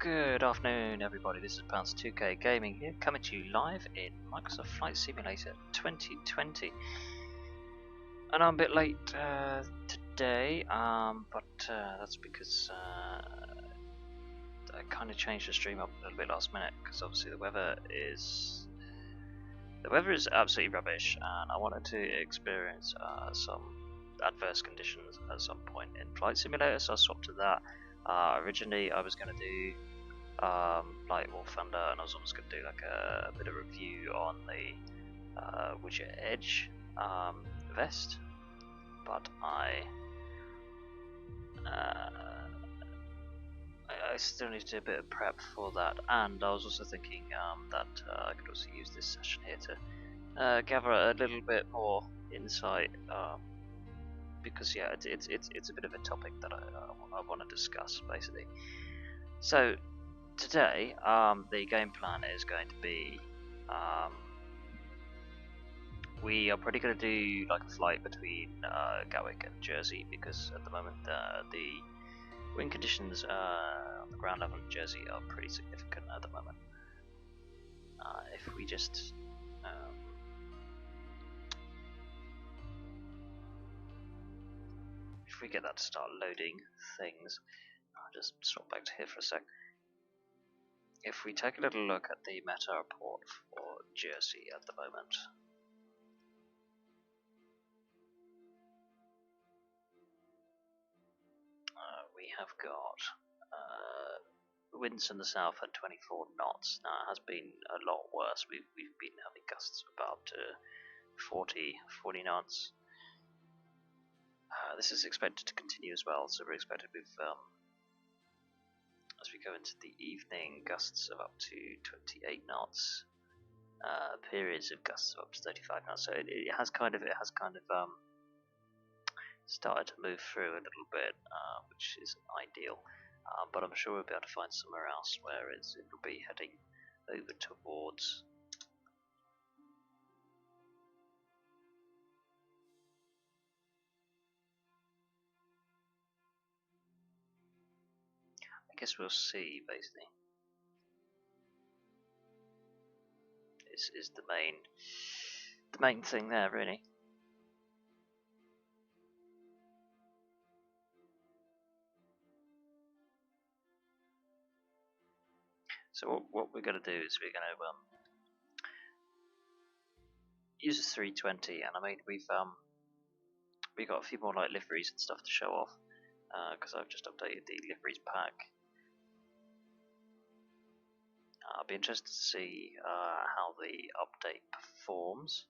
Good afternoon, everybody. This is Bounce2K Gaming here, coming to you live in Microsoft Flight Simulator 2020. And I'm a bit late today, but that's because I kind of changed the stream up a little bit last minute because obviously the weather is absolutely rubbish, and I wanted to experience some adverse conditions at some point in Flight Simulator, so I swapped to that. Originally, I was going to do Light War Thunder, and I was almost going to do like a bit of review on the Widget Edge vest, but I still need to do a bit of prep for that, and I was also thinking that I could also use this session here to gather a little bit more insight, because yeah, it's a bit of a topic that I want to discuss basically. So today, the game plan is going to be, we are probably going to do like a flight between Gatwick and Jersey, because at the moment the wind conditions on the ground level in Jersey are pretty significant at the moment. If we just if we get that to start loading things, I'll just swap back to here for a sec. If we take a little look at the meta report for Jersey at the moment, we have got winds in the south at 24 knots. Now it has been a lot worse. We've been having gusts of about 40 knots. This is expected to continue as well, so we're expected with as we go into the evening, gusts of up to 28 knots, periods of gusts of up to 35 knots. So it has kind of started to move through a little bit, which isn't ideal. But I'm sure we'll be able to find somewhere else where it'll be heading over towards. I guess we'll see. Basically, this is the main thing there, really. So what we're going to do is we're going to use a 320, and I mean we've got a few more like liveries and stuff to show off, because I've just updated the liveries pack. I'll be interested to see how the update performs.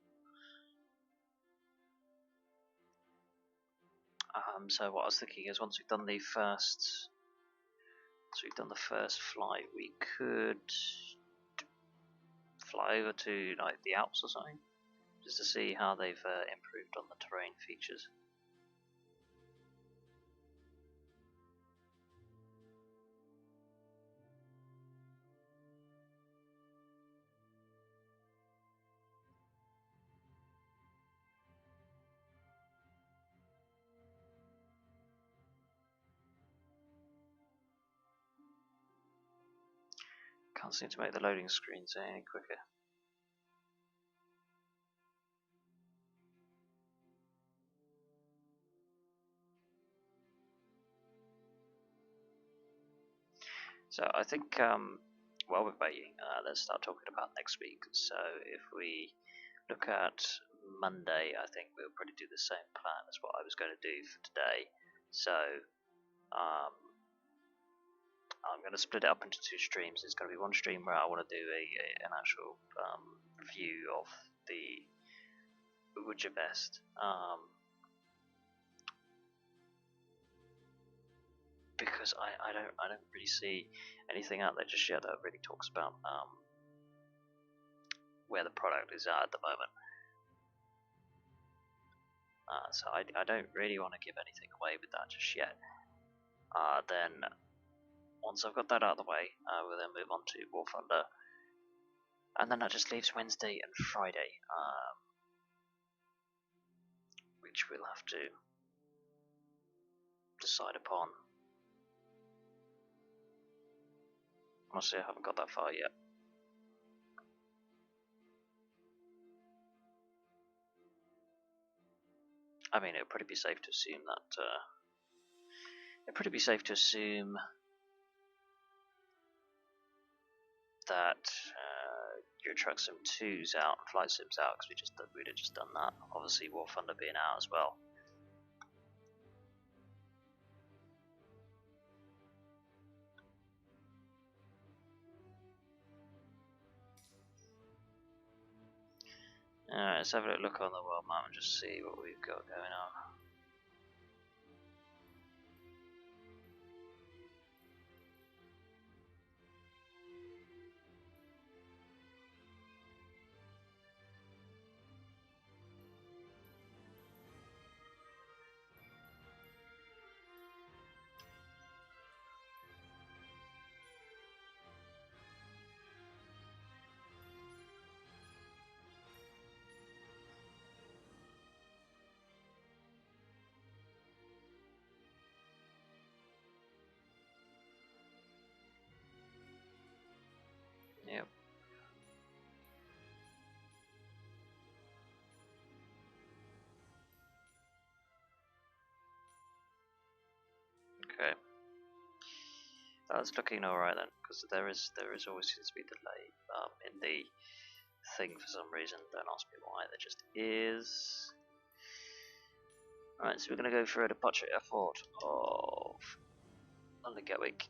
So what I was thinking is once we've done the first flight, we could fly over to like the Alps or something, just to see how they've improved on the terrain features. Can't seem to make the loading screens any quicker. So I think while we're waiting, let's start talking about next week. So if we look at Monday, I think we'll probably do the same plan as what I was going to do for today. So I'm going to split it up into two streams. There's going to be one stream where I want to do an actual review of the Widget vest, because I don't really see anything out there just yet that really talks about where the product is at the moment. So I don't really want to give anything away with that just yet. Then once I've got that out of the way, we'll then move on to War Thunder, and then that just leaves Wednesday and Friday, which we'll have to decide upon. Honestly, I haven't got that far yet. I mean, it'd pretty be safe to assume that. It'd pretty be safe to assume that your Truck Sim 2's out and Flight Sim's out, because we'd have just done that. Obviously, War Thunder being out as well. Alright, let's have a look on the world map and just see what we've got going on. Yep. Okay. That's looking alright then, because there is always seems to be delay in the thing for some reason. Don't ask me why, there just is. Alright, so we're going to go for a departure airport of London Gatwick.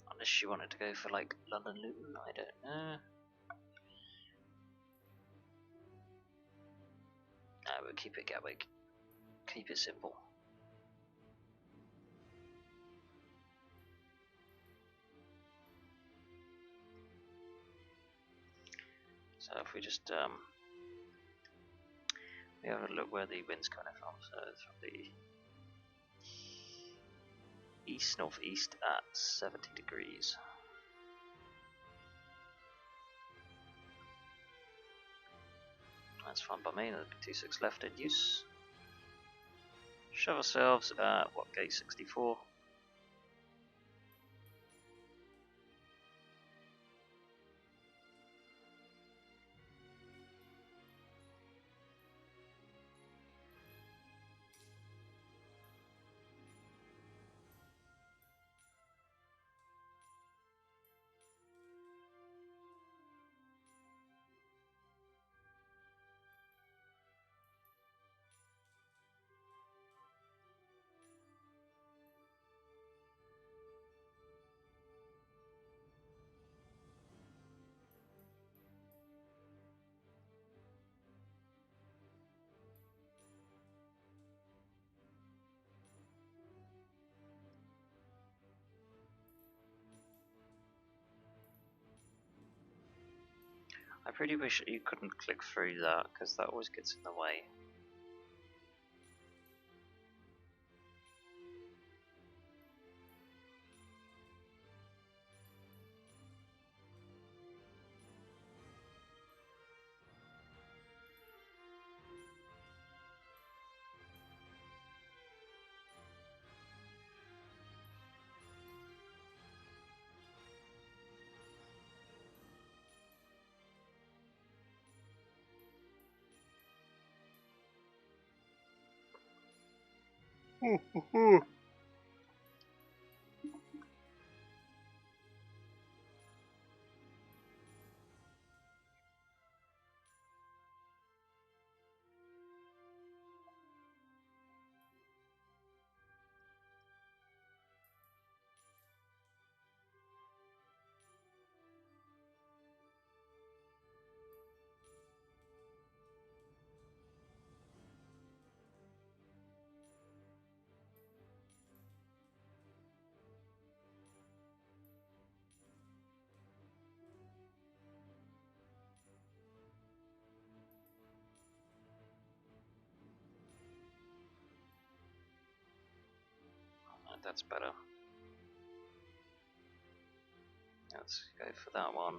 Unless you wanted to go for like London Luton, I don't know. No, we'll keep it Gatwick. Keep it simple. So if we just we have a look where the wind's coming from. So it's from the east northeast at 70 degrees. That's fine by me. There'll be 26 left in use. Shove ourselves at what, gate 64. I pretty wish you couldn't click through that, because that always gets in the way. That's better. Let's go for that one.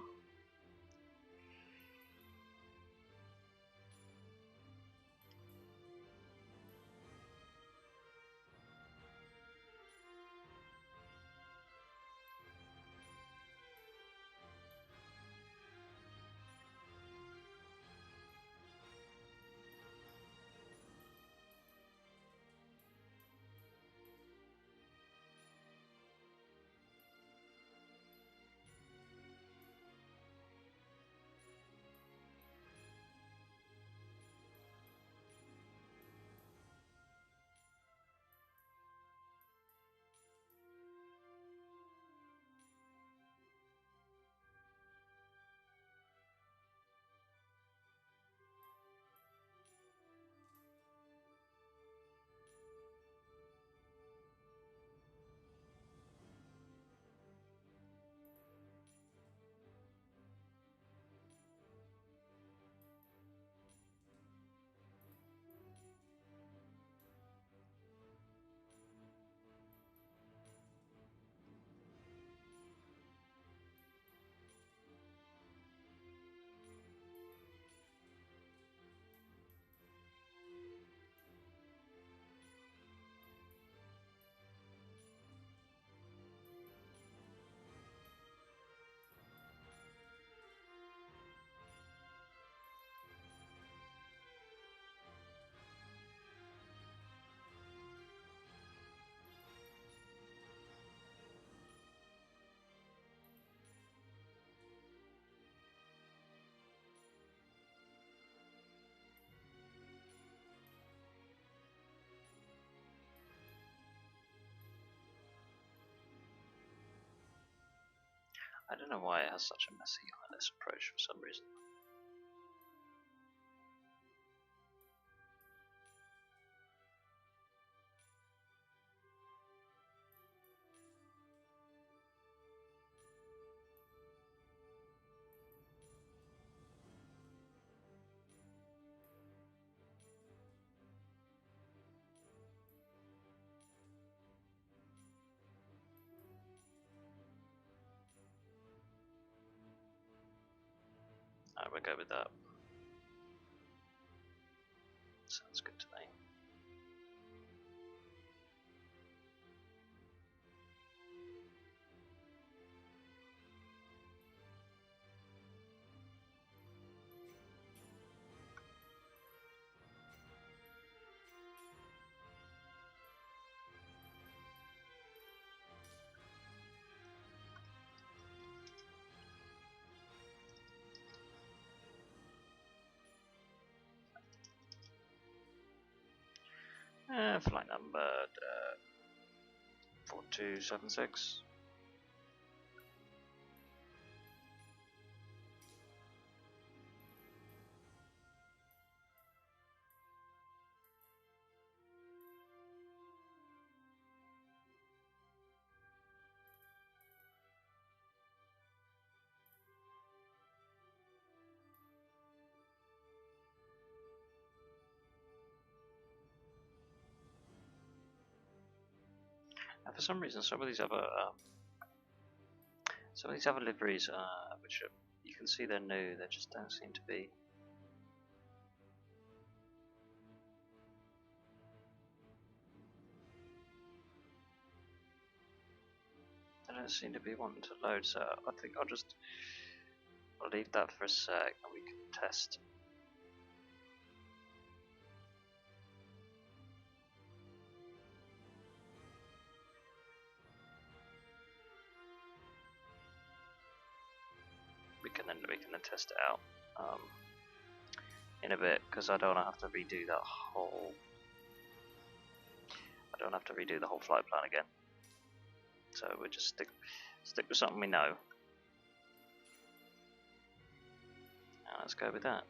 I don't know why it has such a messy ILS approach for some reason. Alright, we'll go with that. Sounds good to me. Flight number 4276. And for some reason, some of these other liveries, which are, you can see they're new, they just don't seem to be. They don't seem to be wanting to load, so I think I'll leave that for a sec and we can test. We can then test it out in a bit, because I don't want to have to redo that whole. I don't have to redo the whole flight plan again. So we'll just stick with something we know. And let's go with that.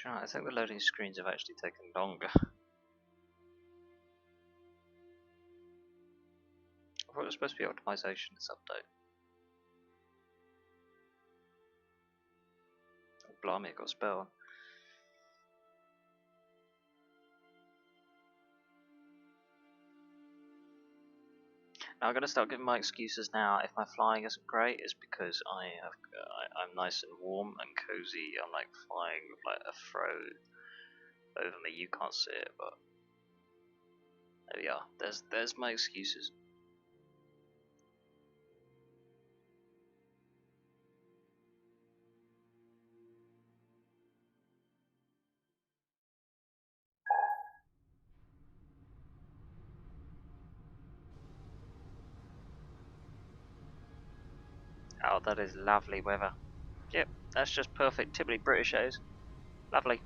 I think the loading screens have actually taken longer. I thought it was supposed to be optimization this update. Oh, blimey, it got spelled. Now I'm going to start giving my excuses now. If my flying isn't great, it's because I'm nice and warm and cozy. I'm like flying with like a throw over me. You can't see it, but there we are. There's my excuses. Oh, that is lovely weather. Yep, that's just perfect. Typically British shows. Lovely.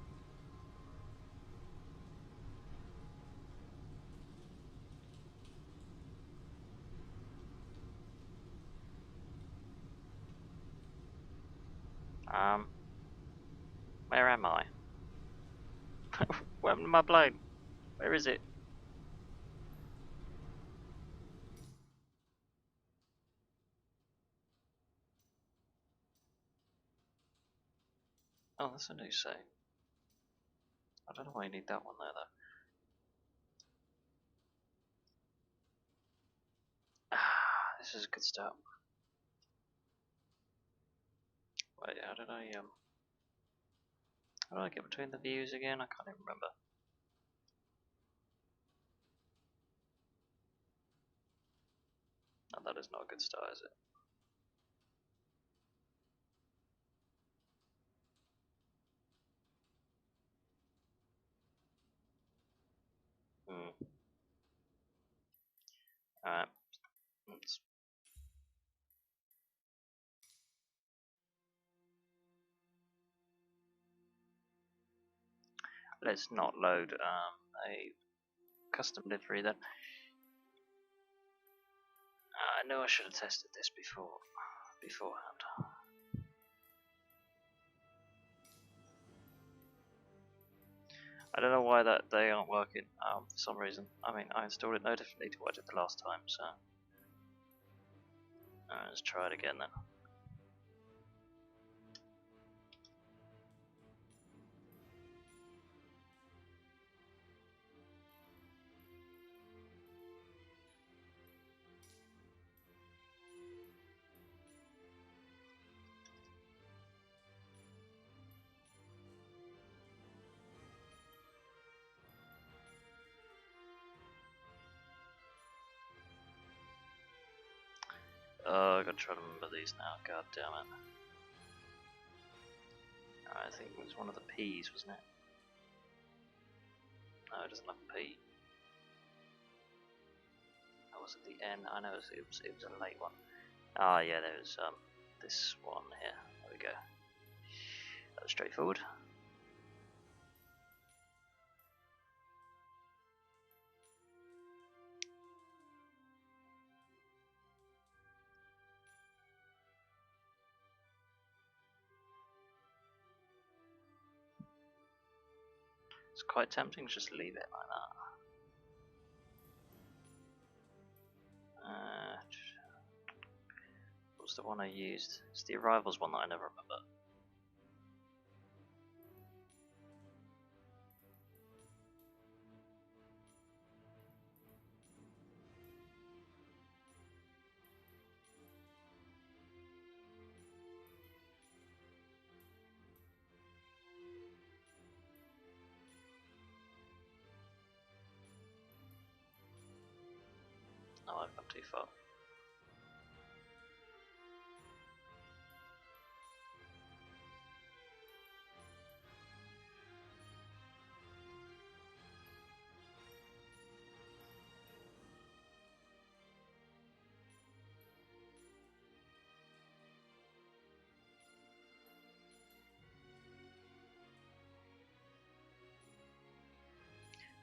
Where am I? Where am I blown? Where is it? Oh, that's a new save. I don't know why you need that one there though. Ah, this is a good start. Wait, how did I get between the views again? I can't even remember. No, that is not a good start, is it? Hmm. Alright. Let's not load a custom livery then. I know I should have tested this beforehand. I don't know why that they aren't working for some reason. I mean, I installed it no differently to what I did the last time, so let's try it again then. Oh, I gotta try to remember these now. God damn it! I think it was one of the P's, wasn't it? No, it doesn't have a P. That was at the N. I know it was a late one. Ah, yeah, there's this one here. There we go. That was straightforward. It's quite tempting to just leave it like that. What was the one I used? It's the Arrivals one that I never remember. Oh, I've gone too far.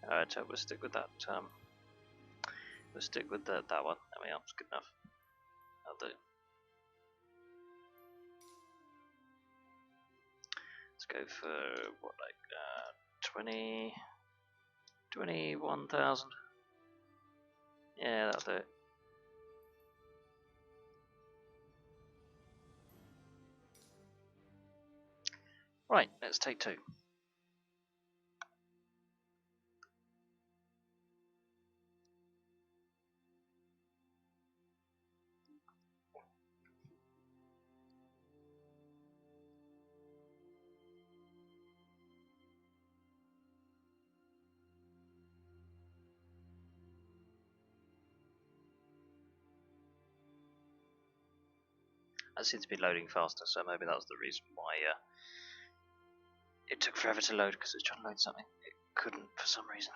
Alright, so we'll stick with that. We'll stick with that one. There we are. It's good enough. That'll do. Let's go for what, like 21,000. Yeah, that'll do it. Right, let's take two. That seems to be loading faster, so maybe that was the reason why it took forever to load, because it was trying to load something it couldn't for some reason.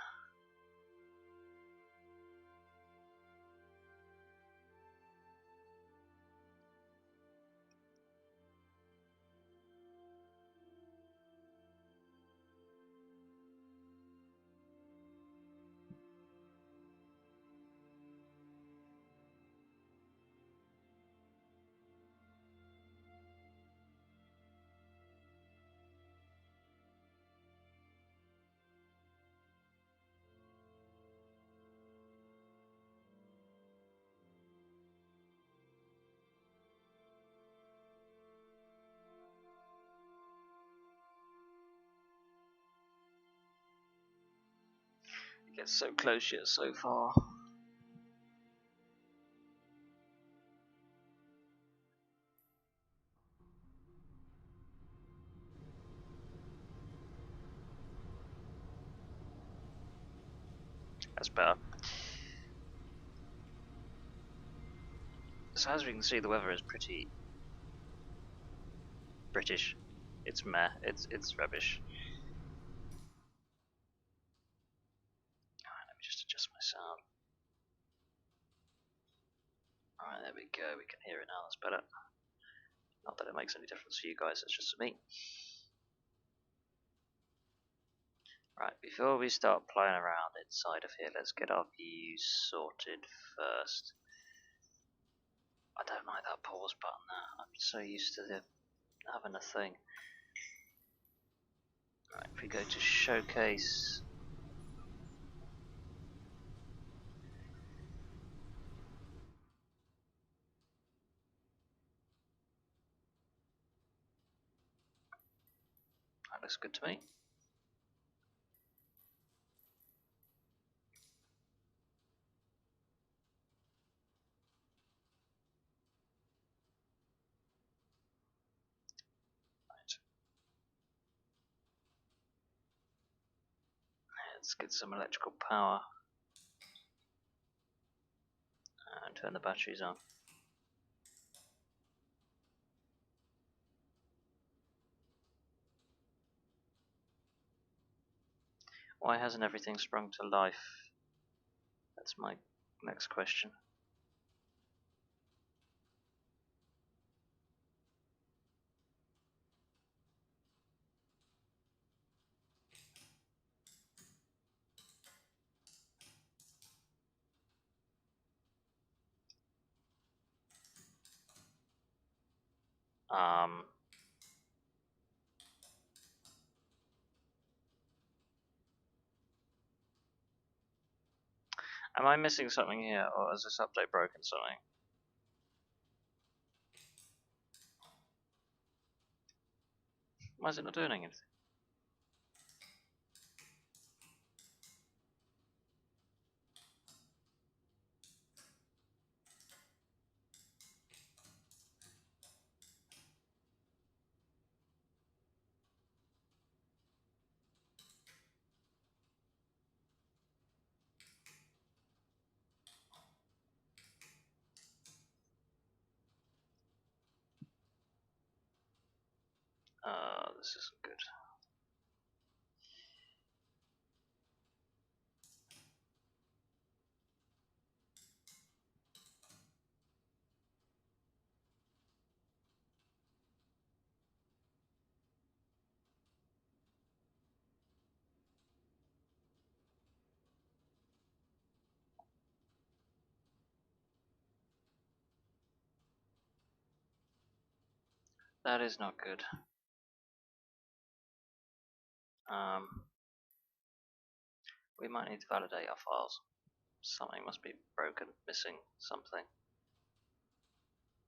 It gets so close yet so far. That's better. So as we can see, the weather is pretty British. It's meh. It's rubbish. Alright, let me just adjust my sound. Alright, there we go. We can hear it now. That's better. Not that it makes any difference to you guys. It's just me. Right, before we start playing around inside of here, let's get our views sorted first. I don't like that pause button there. I'm so used to having a thing. Right, if we go to showcase. That looks good to me. Let's get some electrical power and turn the batteries on. Why hasn't everything sprung to life? That's my next question. Am I missing something here, or has this update broken something? Why is it not doing anything? This isn't good. That is not good. We might need to validate our files. Something must be broken, missing something,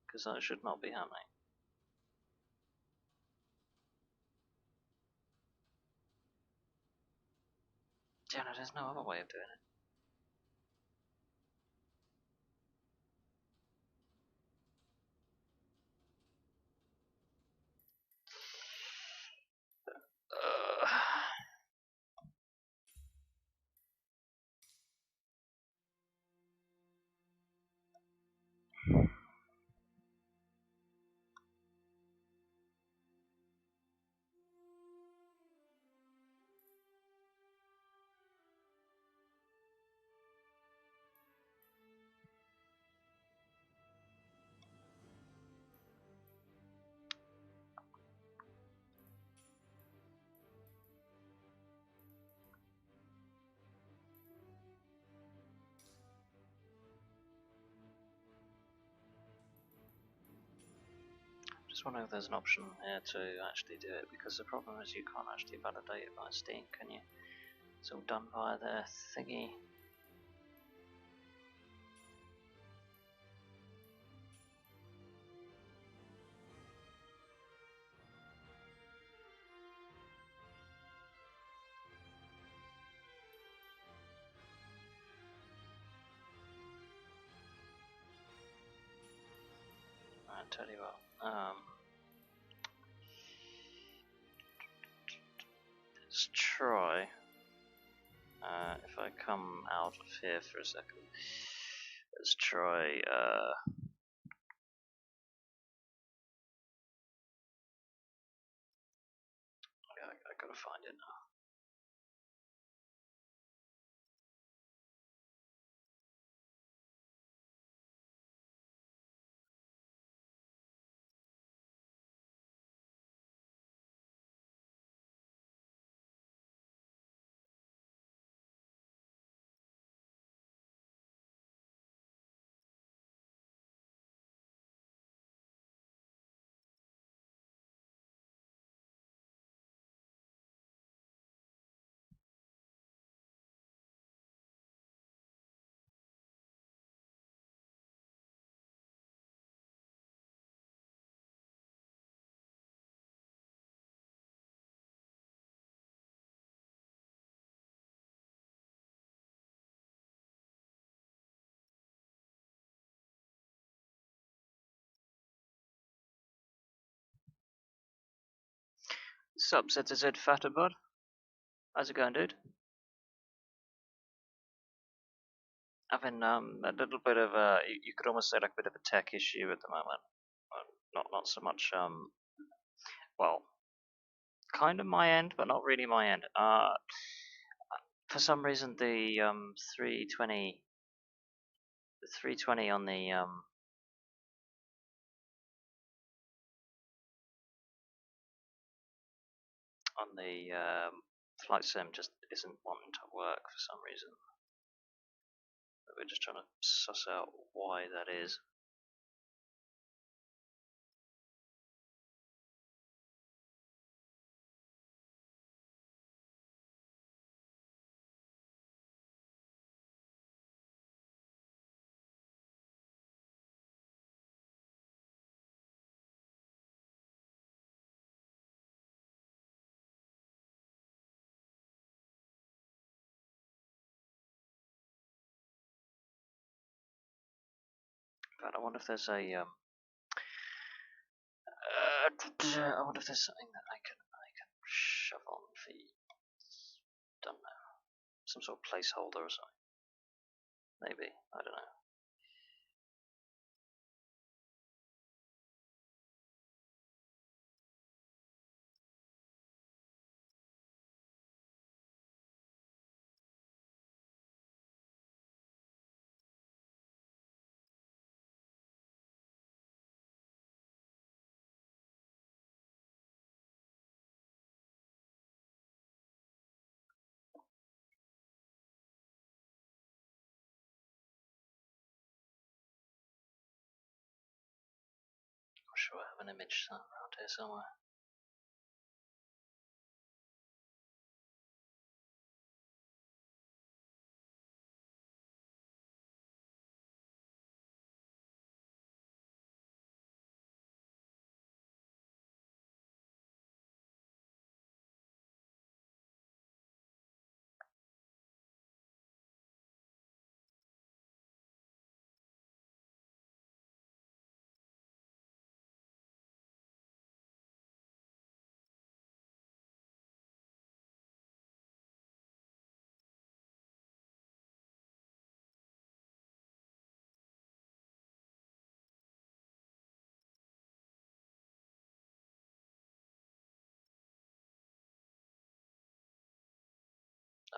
because that should not be happening. Yeah, no, there's no other way of doing it. Just wondering if there's an option here to actually do it, because the problem is you can't actually validate it by Steam, can you? It's all done via their thingy. I tell you what. Let's try. If I come out of here for a second, let's try. I gotta find it now. Sup, ZZ Fatter Bud? How's it going, dude? Having a little bit of a, you could almost say like a bit of a tech issue at the moment. Not so much well, kind of my end, but not really my end. For some reason the 320, the 320 on the flight sim just isn't wanting to work for some reason. We're just trying to suss out why that is. But I wonder if there's a I wonder if there's something that I can shove on the, don't know, some sort of placeholder or something. Maybe, I don't know. I'm sure I have an image around here somewhere.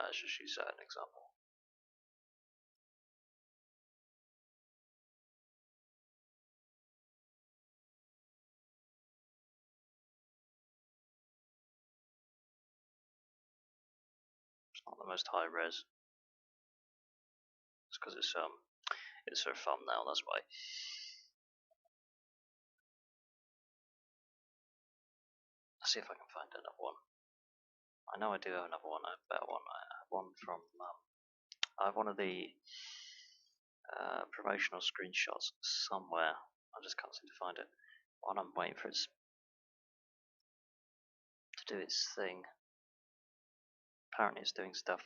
Let's just use that as an example. It's not the most high res. It's because it's for thumbnail, that's why. see if I can find another one. I know I do have another one, a better one. I have one from, I have one of the promotional screenshots somewhere. I just can't seem to find it. While I'm waiting for it to do its thing. Apparently it's doing stuff.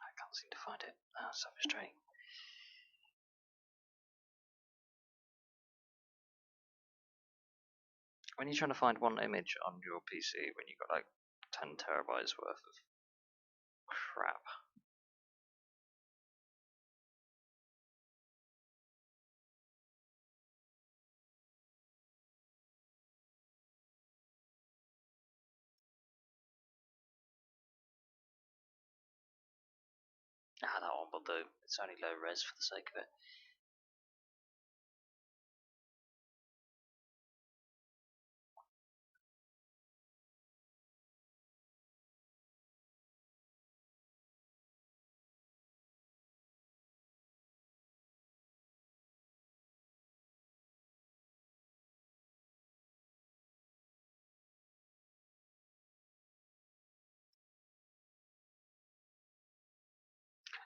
I can't seem to find it. That's so frustrating. When you're trying to find one image on your PC when you've got like 10 terabytes worth of crap. Ah, that one will do. It's only low res for the sake of it.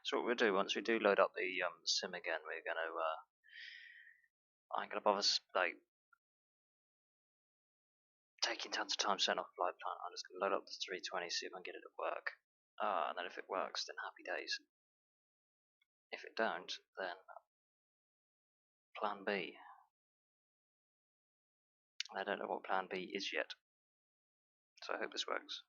So what we'll do once we do load up the sim again, we're gonna I ain't gonna bother like taking tons of time setting off flight plan. I'm just gonna load up the 320, see if I can get it to work. And then if it works, then happy days. If it don't, then plan B. I don't know what plan B is yet, so I hope this works.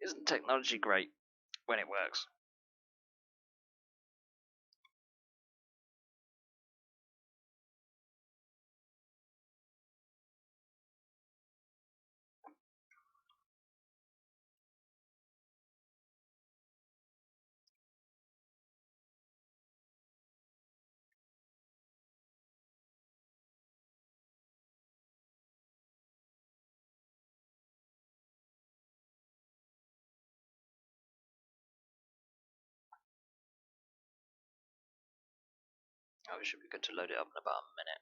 Isn't technology great when it works? Oh, it should be good to load it up in about a minute.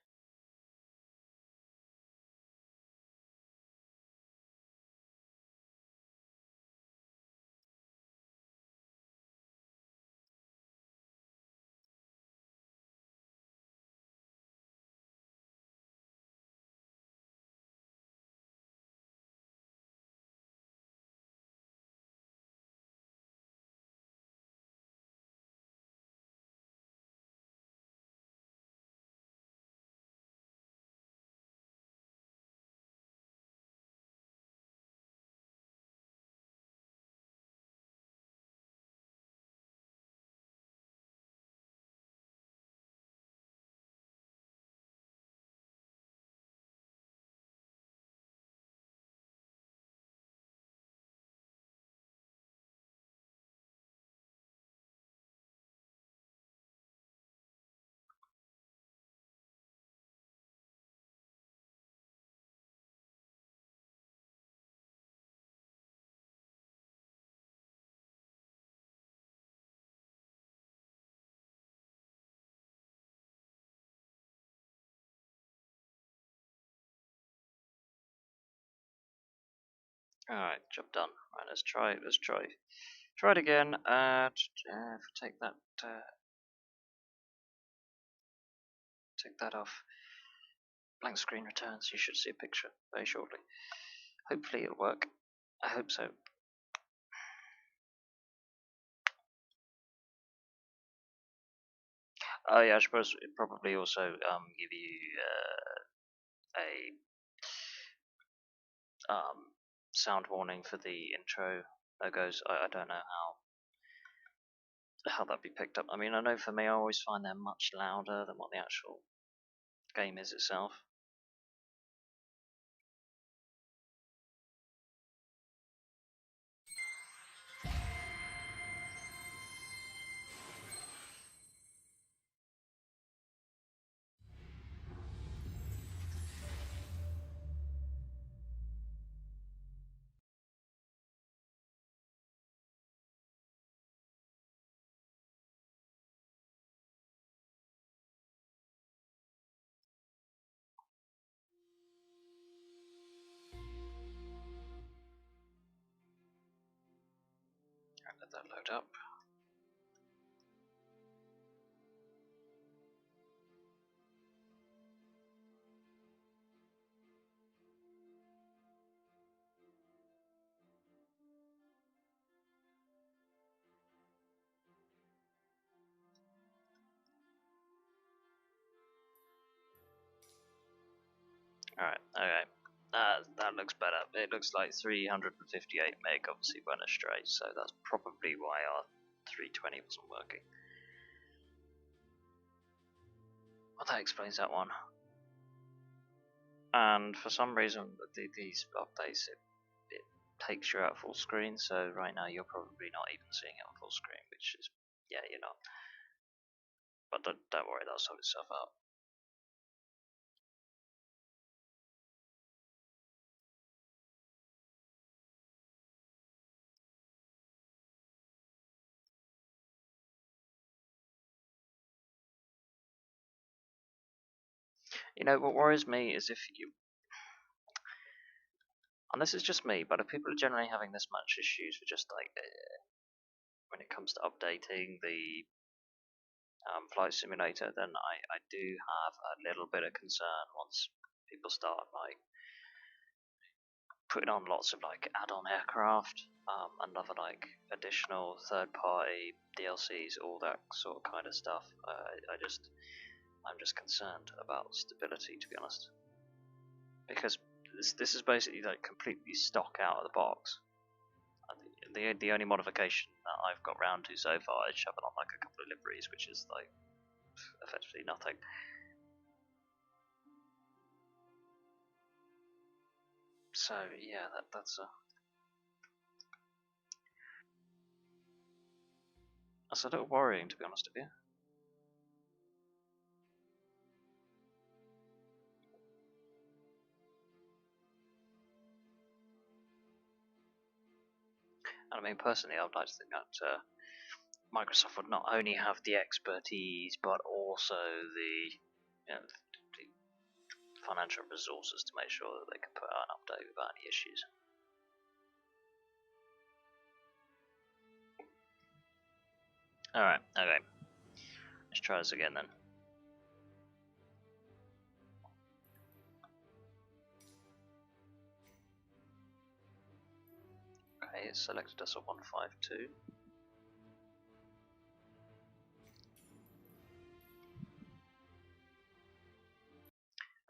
Alright, job done. Right, let's try. Try it again. Take that. Take that off. Blank screen returns. You should see a picture very shortly. Hopefully it'll work. I hope so. Oh yeah, I suppose it probably also give you a sound warning for the intro logos. I don't know how that'd be picked up. I mean, I know for me, I always find they're much louder than what the actual game is itself. Let that load up. Alright, okay. That looks better. It looks like 358 meg obviously went astray, so that's probably why our 320 wasn't working. Well, that explains that one. And for some reason, these updates, it takes you out full screen, so right now you're probably not even seeing it on full screen, which is, yeah, you're not. But don't worry, that'll sort itself out. You know, what worries me is if you, and this is just me, but if people are generally having this much issues with just like, when it comes to updating the flight simulator, then I do have a little bit of concern once people start like putting on lots of like add-on aircraft and other like additional third-party DLCs, all that sort of kind of stuff. I'm just concerned about stability, to be honest, because this is basically like completely stock out of the box. The only modification that I've got round to so far is shoving on like a couple of liveries, which is like effectively nothing. So yeah, that's a little worrying, to be honest with you. And I mean, personally, I would like to think that Microsoft would not only have the expertise, but also the financial resources to make sure that they can put out an update without any issues. Alright, okay. Let's try this again then. Okay, it's selected us a 152.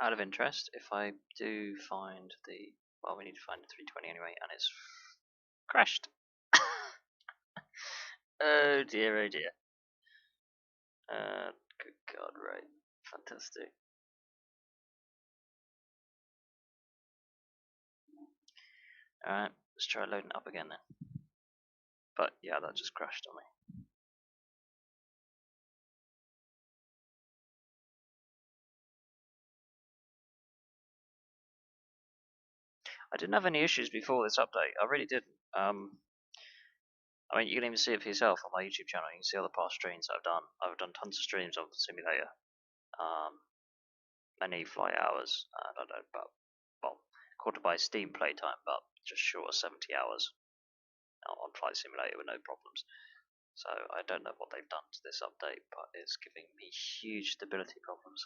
Out of interest, if I do find the, well, we need to find the 320 anyway, and it's crashed. Oh dear, oh dear. Good God, right. Fantastic. Alright, let's try loading it up again then. But yeah, that just crashed on me. I didn't have any issues before this update. I really didn't. I mean, you can even see it for yourself on my YouTube channel. You can see all the past streams I've done. I've done tons of streams of the simulator, many flight hours, and I don't know about, well, quarter by Steam playtime, but just short of 70 hours on Flight Simulator with no problems. So I don't know what they've done to this update, but it's giving me huge stability problems.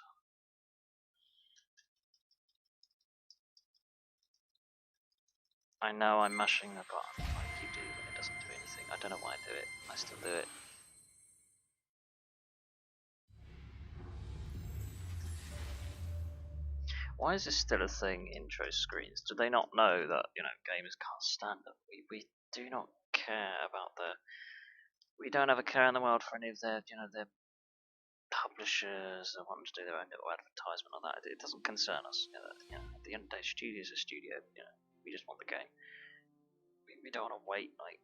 I know I'm mashing the button like you do when it doesn't do anything. I don't know why I do it. I still do it. Why is this still a thing, intro screens? Do they not know that, gamers can't stand them? We do not care about we don't have a care in the world for any of their publishers that want to do their own little advertisement on that. It doesn't concern us. At the end of the day, studio's a studio. We just want the game. We don't want to wait like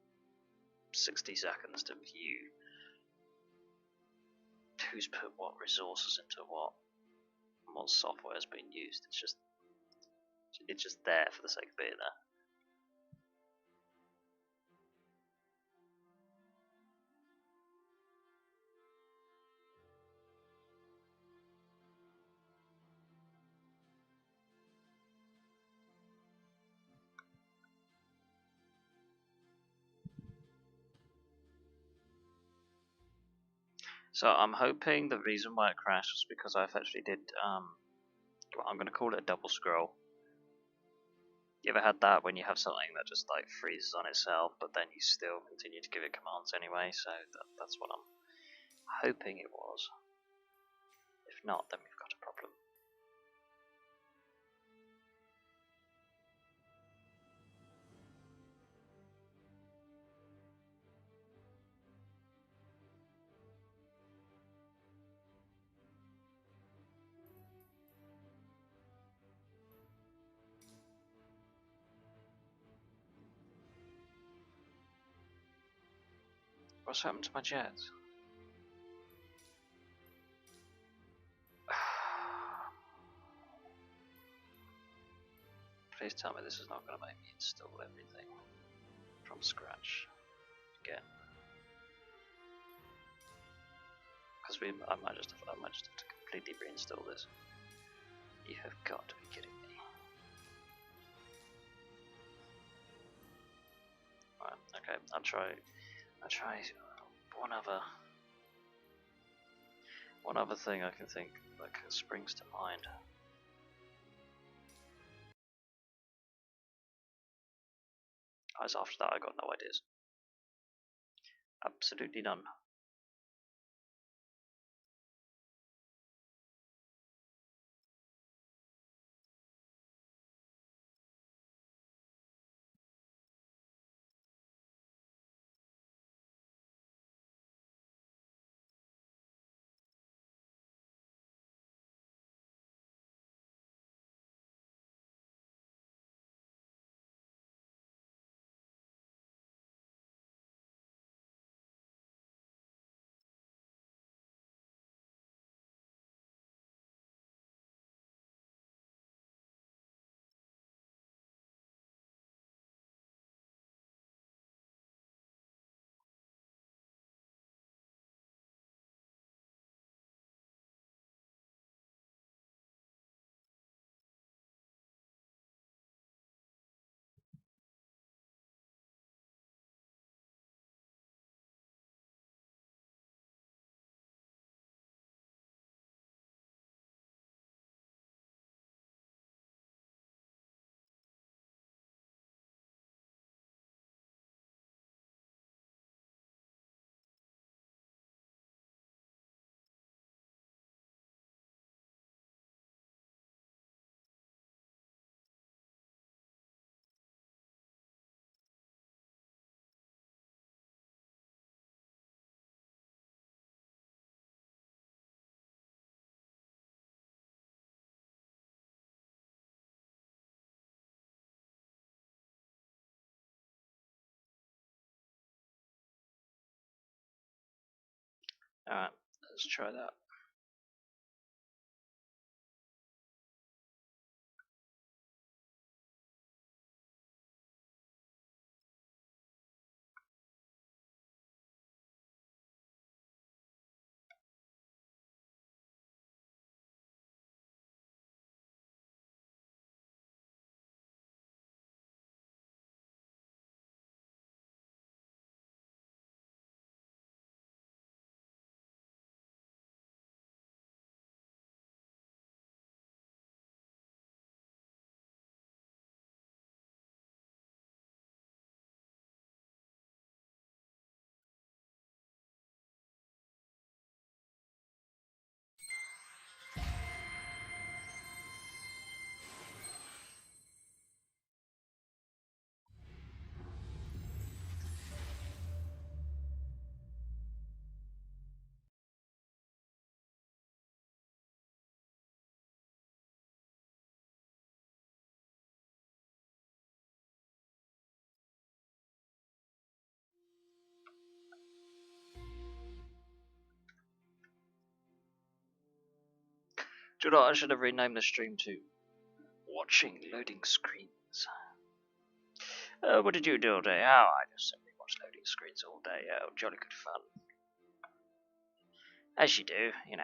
60 seconds to view who's put what resources into what software has been used. It's just there for the sake of being there. So I'm hoping the reason why it crashed was because I actually did well, I'm going to call it a double scroll. You ever had that when you have something that just like freezes on itself, but then you still continue to give it commands anyway? So that's what I'm hoping it was. If not, then we've got a problem. What's happened to my jets? Please tell me this is not going to make me install everything from scratch again. Because I might just have to completely reinstall this. You have got to be kidding me. Right, okay, I'll try one other thing I can think that springs to mind. As after that I got no ideas. Absolutely none. Alright, let's try that. Do you know, I should have renamed the stream to Watching Loading Screens. What did you do all day? Oh, I just simply watched loading screens all day. Oh, jolly good fun. As you do, you know.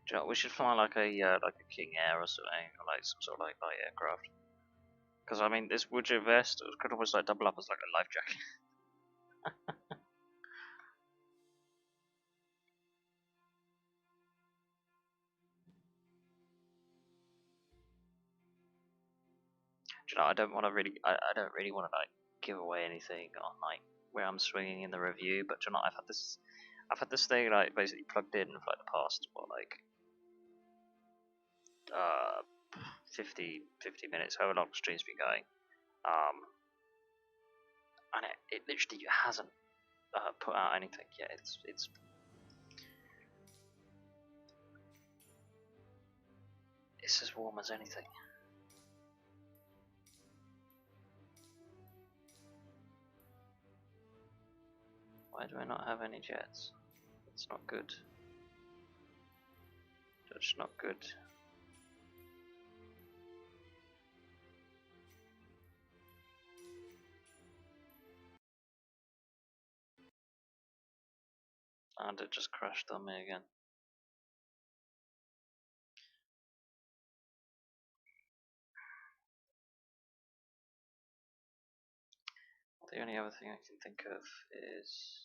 Do you know, we should fly like a King Air or something, or like some sort of like light aircraft. Because I mean, this woodjet vest could almost like double up as like a life jacket. Do you know, I don't want to really, I don't really want to like give away anything on like where I'm swinging in the review. But do you know, I've had this thing like basically plugged in for like the past what like 50 minutes, however long the stream's been going. And it literally hasn't put out anything yet. It's as warm as anything. Why do I not have any jets? It's not good. That's not good. And it just crashed on me again. The only other thing I can think of is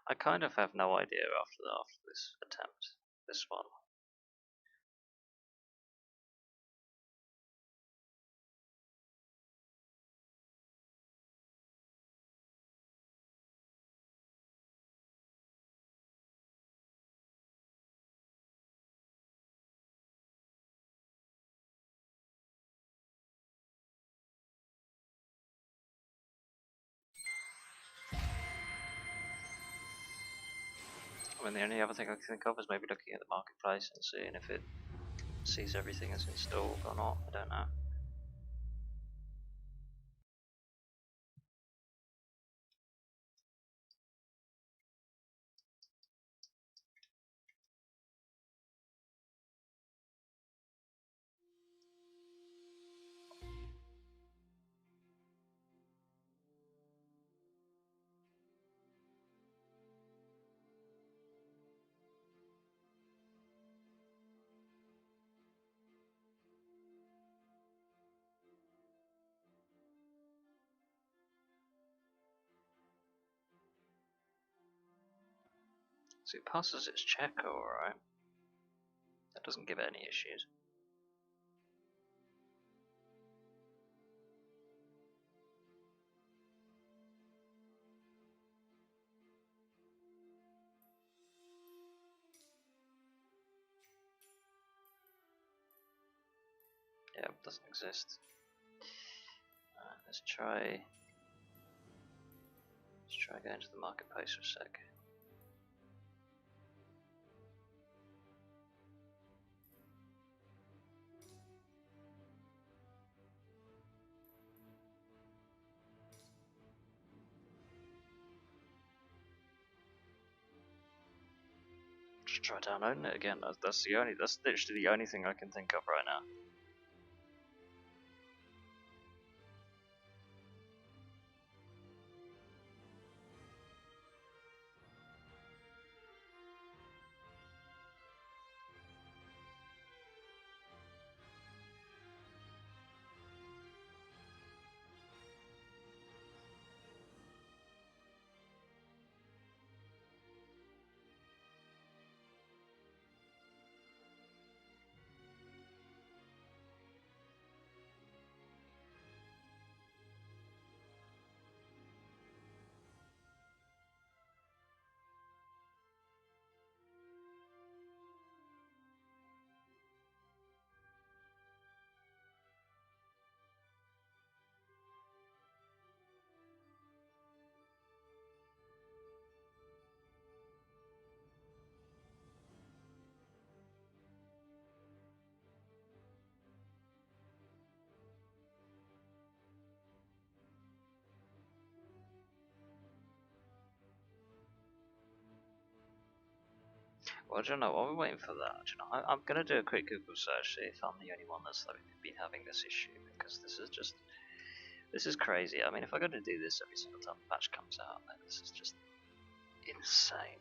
I kind of have no idea after this attempt, this one. I mean, the only other thing I can think of is maybe looking at the marketplace and seeing if it sees everything as installed or not. I don't know. So it passes its check, alright. That doesn't give it any issues. Yeah, it doesn't exist. Let's try going to the marketplace for a sec. Just try downloading it again. That's literally the only thing I can think of right now. Well, do you know, while we're waiting for that, do you know, I'm gonna do a quick Google search, see if I'm the only one that's been having this issue, because this is crazy. I mean, if I'm gonna do this every single time a patch comes out, then this is just insane.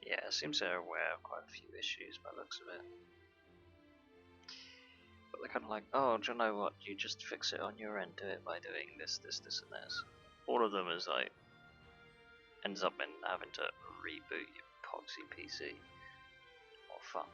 Yeah, it seems they're aware of quite a few issues by the looks of it. But they're kind of like, oh, do you know what? You just fix it on your end, do it by doing this, this, this, and this. All of them is like, ends up in having to reboot your poxy PC. What fun.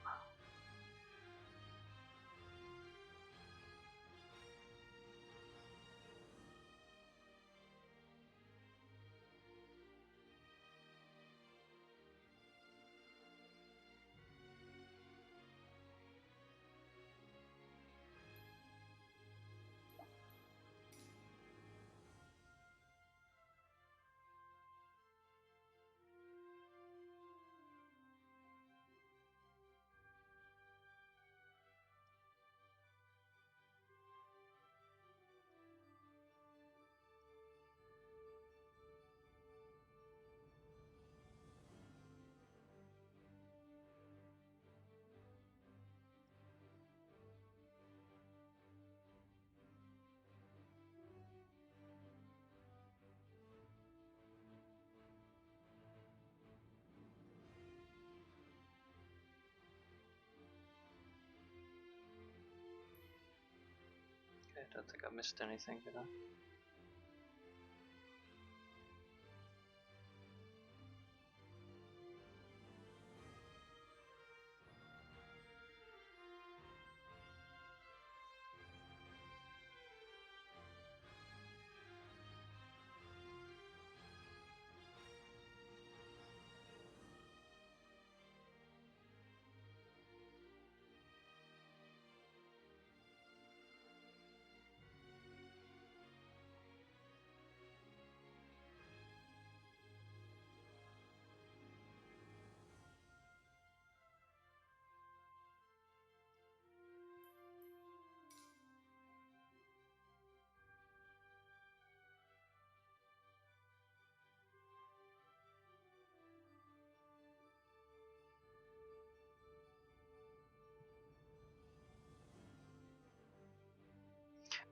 I don't think I missed anything, did I?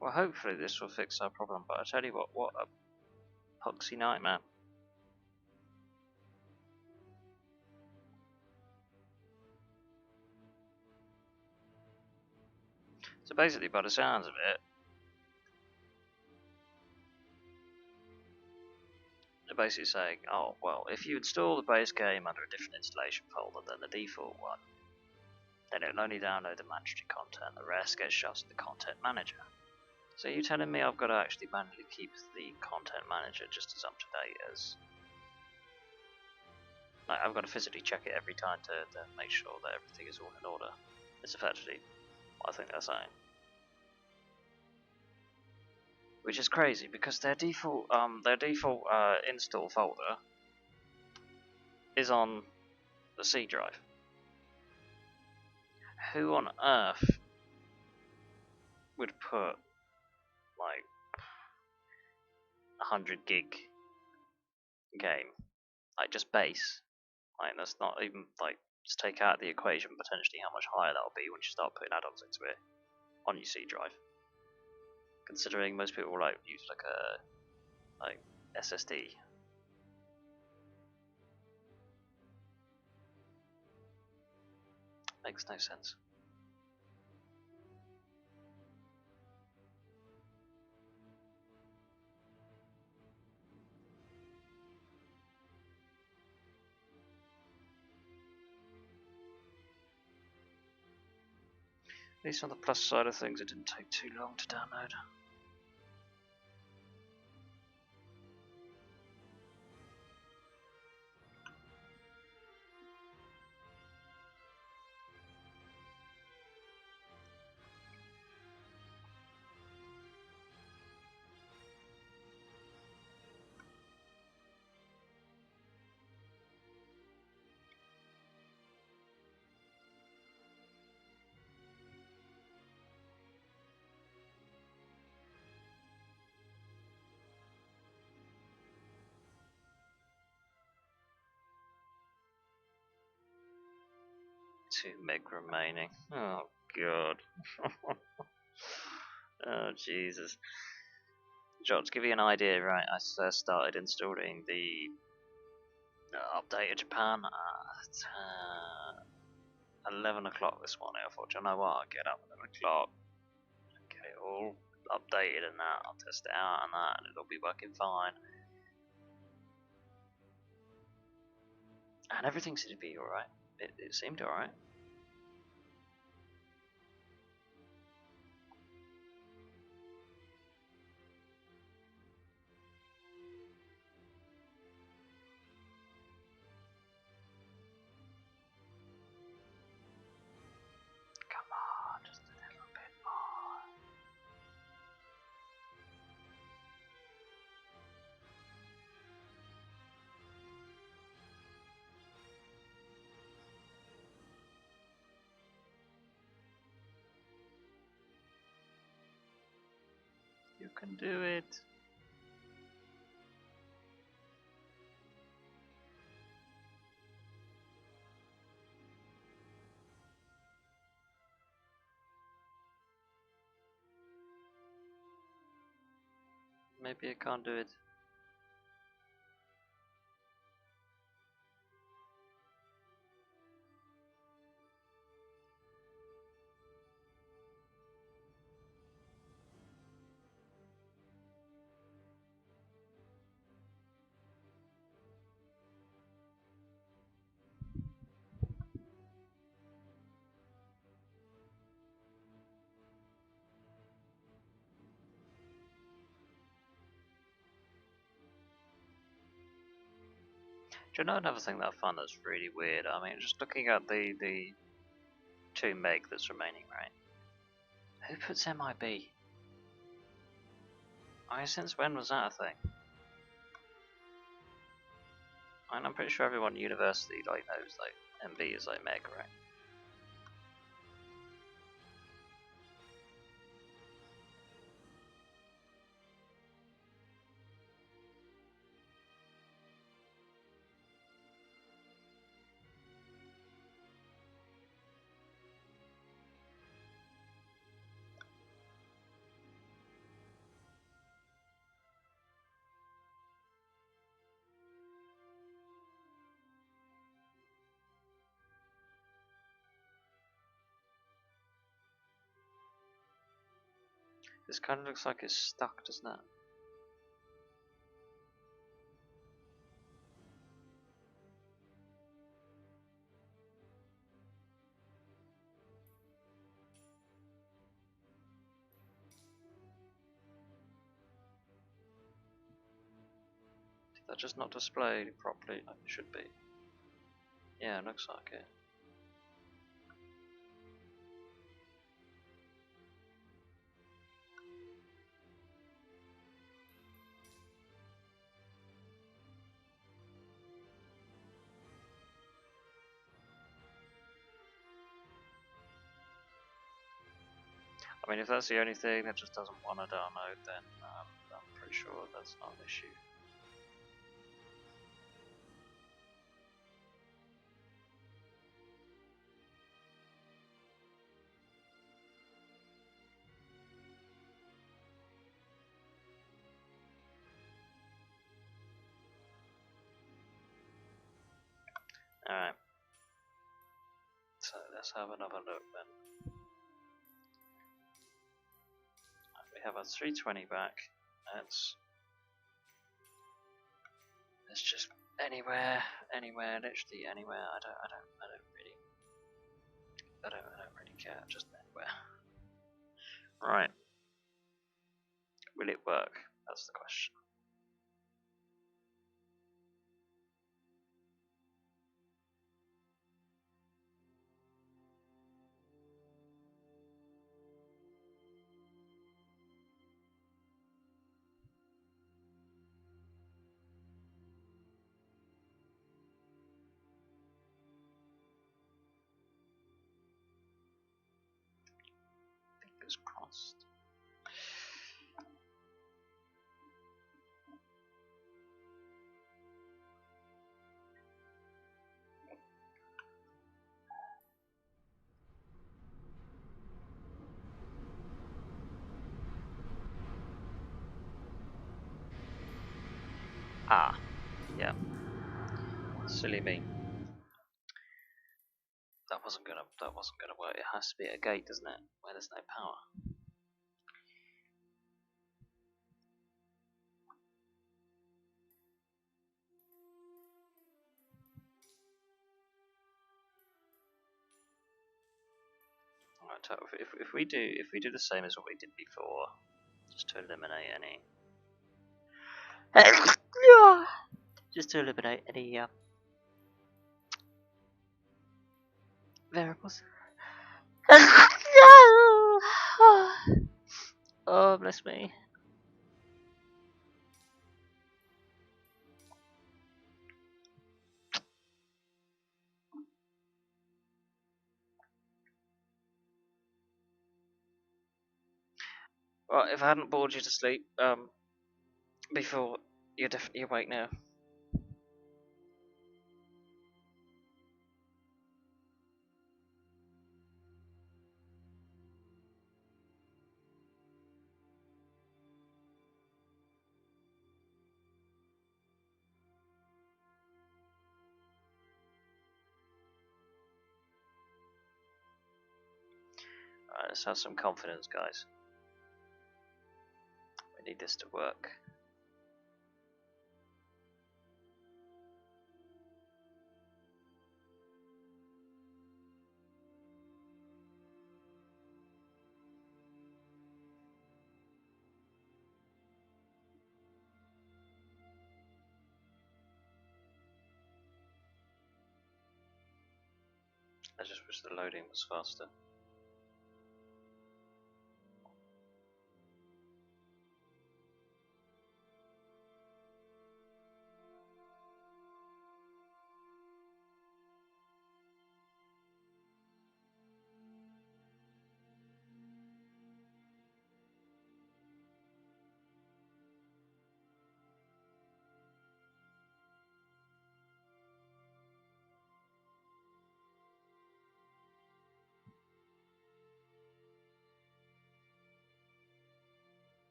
Well, hopefully this will fix our problem, but I tell you what a poxy nightmare. So basically, by the sounds of it, they're basically saying, oh, well, if you install the base game under a different installation folder than the default one, then it'll only download the mandatory content, the rest gets shoved to the content manager. So you're telling me I've got to actually manually keep the content manager just as up to date as... Like, I've got to physically check it every time to make sure that everything is all in order. It's effectively what I think they're saying. Which is crazy because their default install folder is on the C drive. Who on earth would put like 100 gig game, like just base? Like that's not even like, just take out the equation potentially how much higher that'll be when you start putting add-ons into it on your C drive. Considering most people like use like a SSD. Makes no sense. At least on the plus side of things, it didn't take too long to download. Two meg remaining. Oh god. Oh Jesus. John, to give you an idea, right, I started installing the updated Japan at 11 o'clock this morning. I thought, you know what, I'll get up at 11 o'clock, get it all updated and that, I'll test it out and that, and it'll be working fine. And everything seemed to be alright. It seemed alright. Come on, just a little bit more. You can do it. Maybe I can't do it. Do you know another thing that I find that's really weird? I mean, just looking at the 2 meg that's remaining, right? Who puts MIB? I mean, since when was that a thing? I mean, I'm pretty sure everyone at university like knows like MB is like meg, right? This kind of looks like it's stuck, doesn't it? Did that just not display properly like it should be? Yeah, it looks like it. I mean, if that's the only thing that just doesn't want to download, then I'm pretty sure that's not an issue. Alright. So let's have another look then. We have our 320 back. Let's just anywhere, literally anywhere. I don't really care. Just anywhere. Right. Will it work? That's the question. Fingers crossed. Ah, yeah. Silly me. That wasn't gonna work. It has to be at a gate, doesn't it? Where there's no power. Alright, if we do the same as what we did before, just to eliminate any variables. Oh, bless me. Well, if I hadn't bored you to sleep, before, you're definitely awake now. Alright, let's have some confidence, guys. We need this to work. I just wish the loading was faster.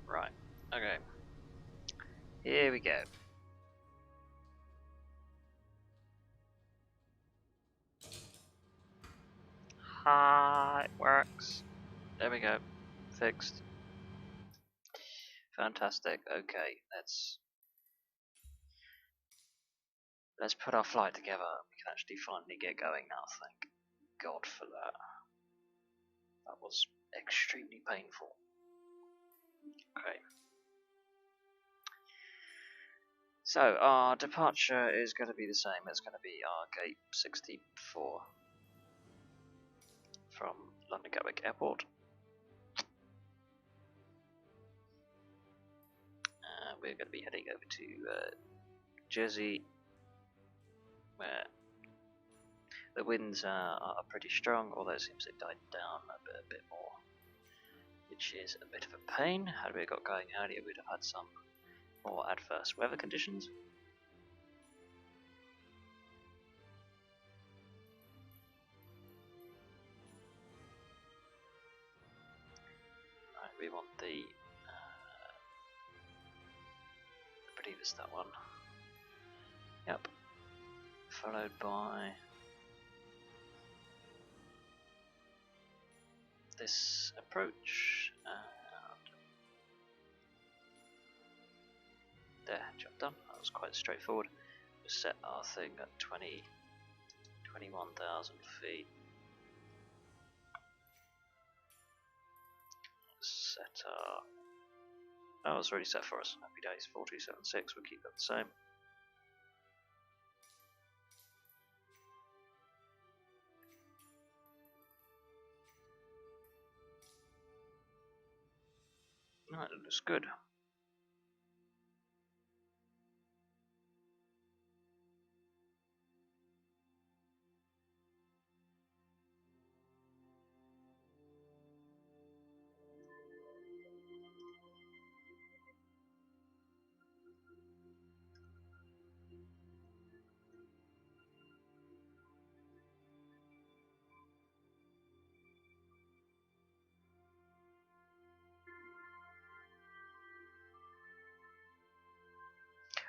Right, okay. Here we go. It works. There we go. Fixed. Fantastic. Okay, let's put our flight together. We can actually finally get going now, thank God for that. That was extremely painful. Okay. So our departure is going to be the same. It's going to be our gate 64 from London Gatwick Airport. We're going to be heading over to Jersey, where the winds are pretty strong, although it seems they've died down a bit more, which is a bit of a pain. Had we got going earlier, we'd have had some more adverse weather conditions. Right, we want I believe it's that one. Yep. Followed by this approach, and there, job done. That was quite straightforward. We set our thing at 21,000 feet. Set our... Oh, it's already set for us. Happy days. 4276. We'll keep that the same. That looks good.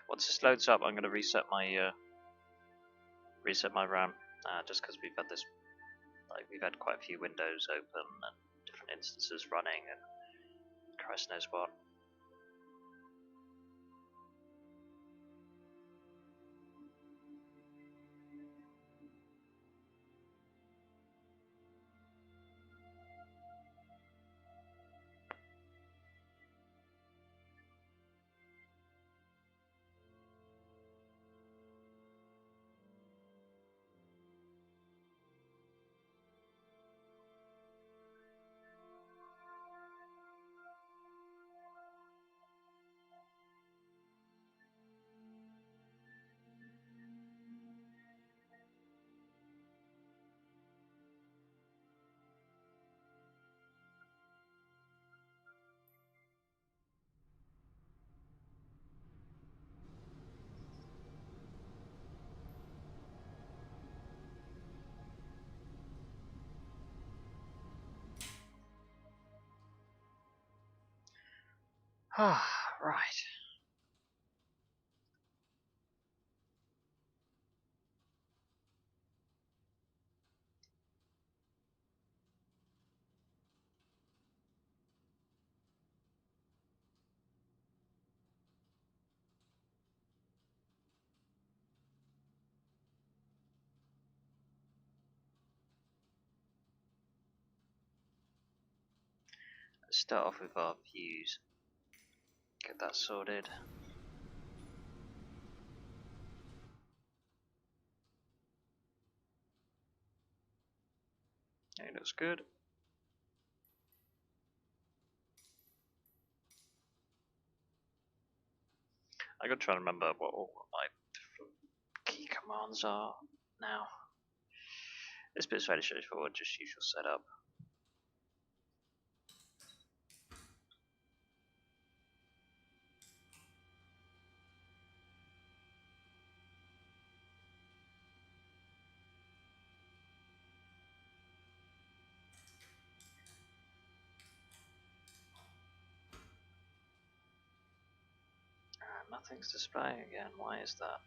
Once this loads up, I'm going to reset my RAM, just because we've had this, we've had quite a few windows open and different instances running, and Christ knows what. Ah, right. start off with our views. Get that sorted. It looks good. I gotta try and remember what all my key commands are now. This bit's fairly straightforward, just usual setup. Nothing's displaying again, why is that?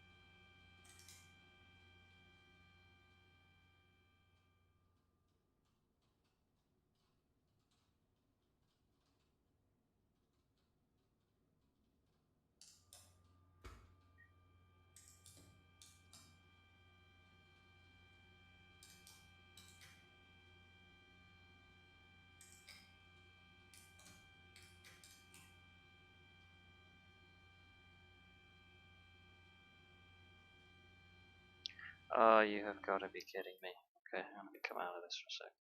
Oh, you have got to be kidding me. Okay, let me come out of this for a sec.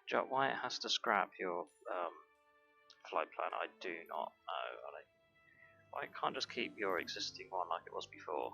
Joe, why it has to scrap your flight plan, I do not know. Why it can't just keep your existing one like it was before?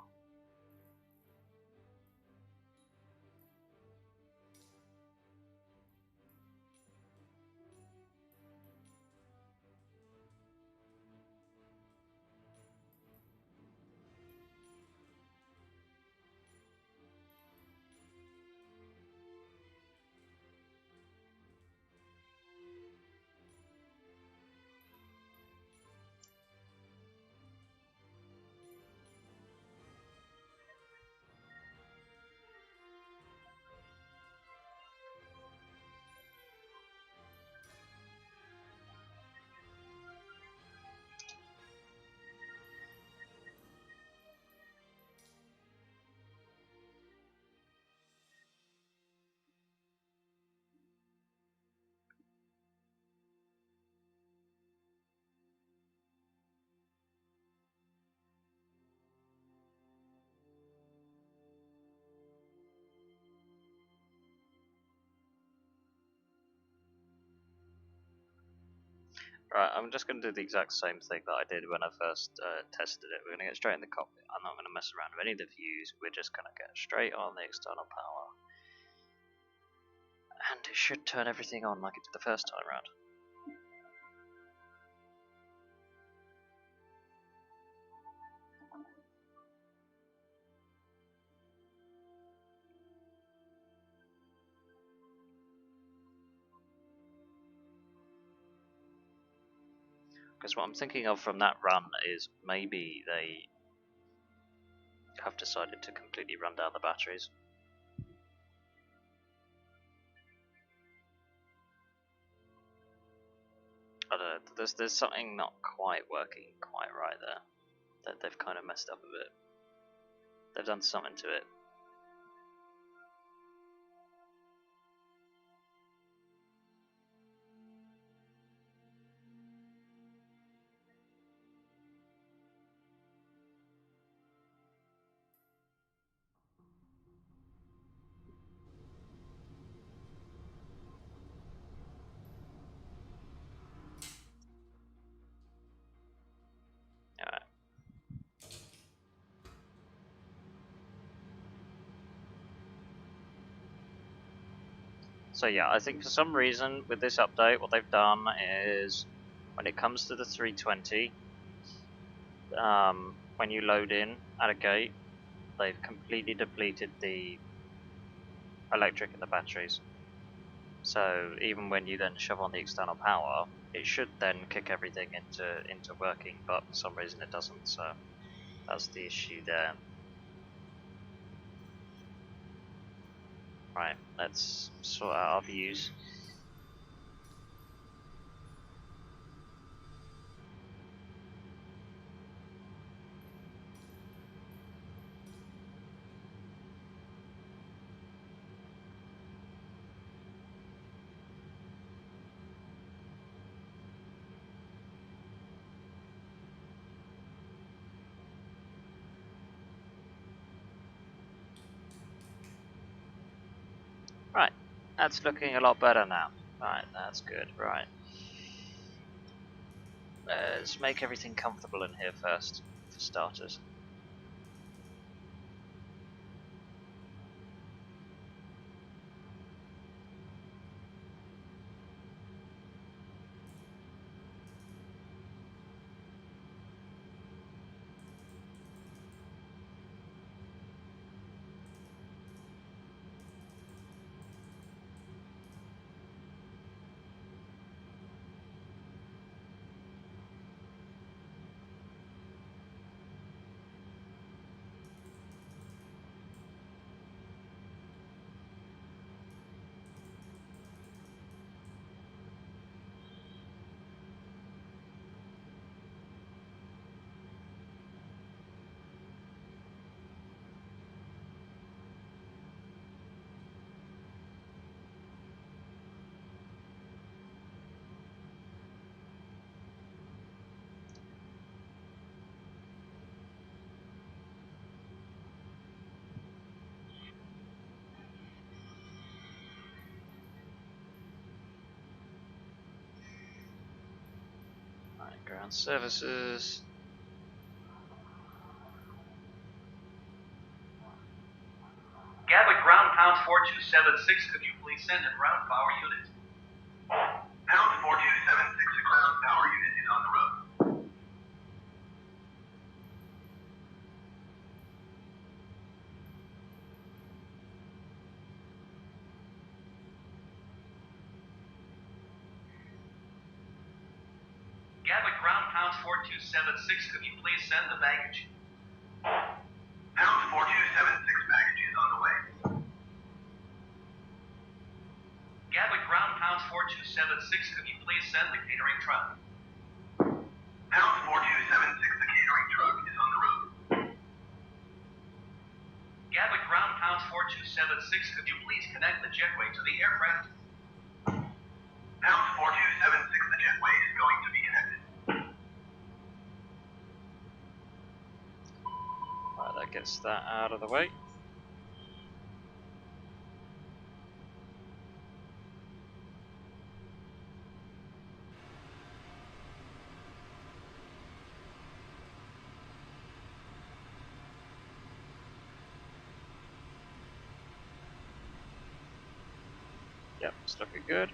Right, I'm just going to do the exact same thing that I did when I first tested it. We're going to get straight in the cockpit. I'm not going to mess around with any of the views. We're just going to get straight on the external power. And it should turn everything on like it did the first time round. Because what I'm thinking of from that run is maybe they have decided to completely run down the batteries. I don't know, there's something not quite working quite right there. That they've kind of messed up a bit. They've done something to it. Alright. So yeah, I think for some reason with this update, what they've done is when it comes to the 320, when you load in at a gate, they've completely depleted the electric in the batteries. So even when you then shove on the external power, it should then kick everything into working, but for some reason it doesn't. So that's the issue there. Right, let's sort out our views. Right, that's looking a lot better now. Right, that's good. Right. Let's make everything comfortable in here first, for starters. Right, ground services. Gatwick ground pound 4276, could you please send a ground power unit? Pound 4276, a ground power unit is on the road. Gatwick ground pound 4276, could you please send the baggage? Pound 4276, baggage is on the way. Gatwick ground pound 4276, could you please send the catering truck? Pound 4276, the catering truck is on the road. Gatwick ground pound 4276, could you please connect the jetway to the aircraft? Pound 4276, the jetway is going to be connected. Right, that gets that out of the way. Yep, it's looking good.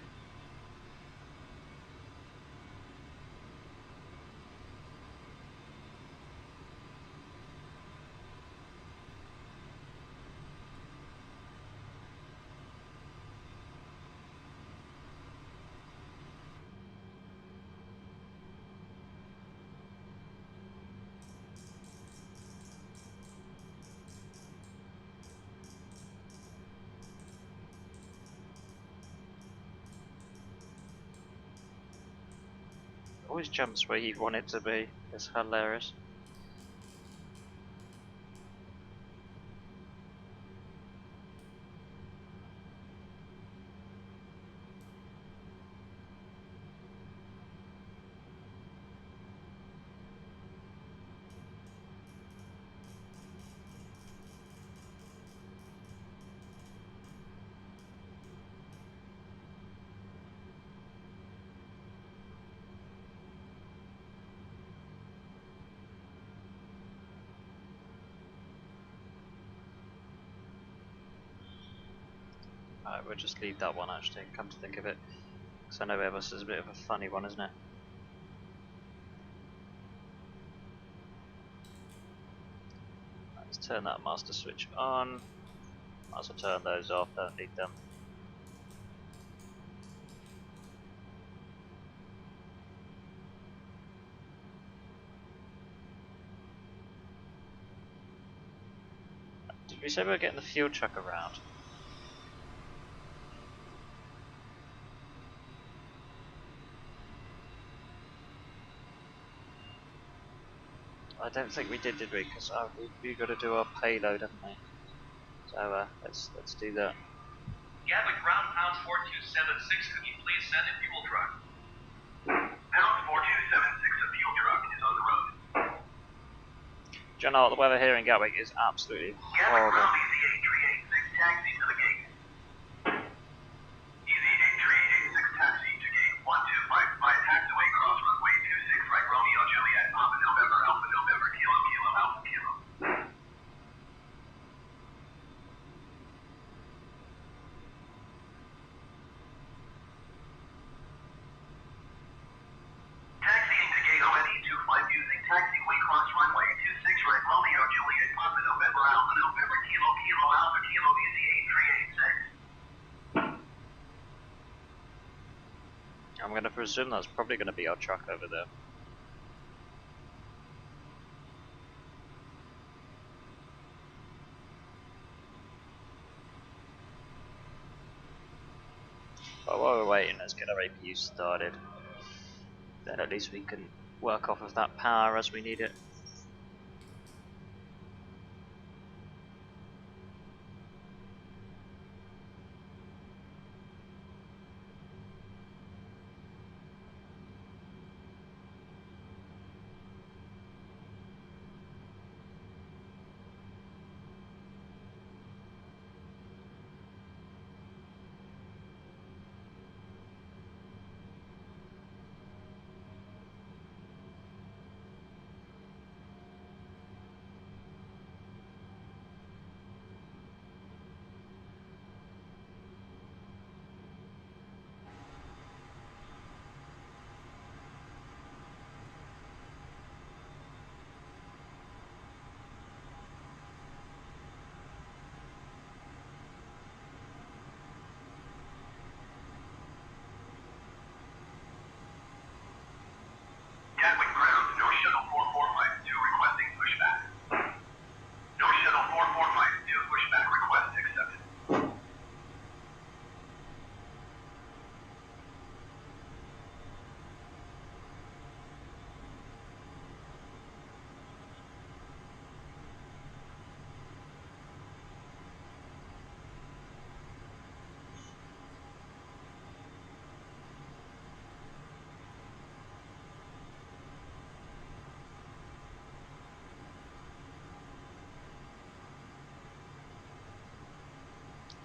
Always jumps where you want it to be. It's hilarious. Alright, we'll just leave that one actually, come to think of it. Because I know Airbus is a bit of a funny one, isn't it? Let's turn that master switch on. Might as well turn those off, don't need them. Did we say we were getting the fuel truck around? I don't think we did we? Because we got to do our payload, haven't we? So let's do that. Gatwick ground pound 4276, could you please send a fuel truck? Pound 4276, a fuel truck is on the road. Do you know what, the weather here in Gatwick is absolutely Gatwick horrible. ground BC A386, taxi to the gate. I'm going to presume that's probably going to be our truck over there. But while we're waiting, let's get our APU started. Then at least we can work off of that power as we need it. Gatwick ground, no shuttle 4452 requesting pushback. No shuttle 4452 pushback request accepted.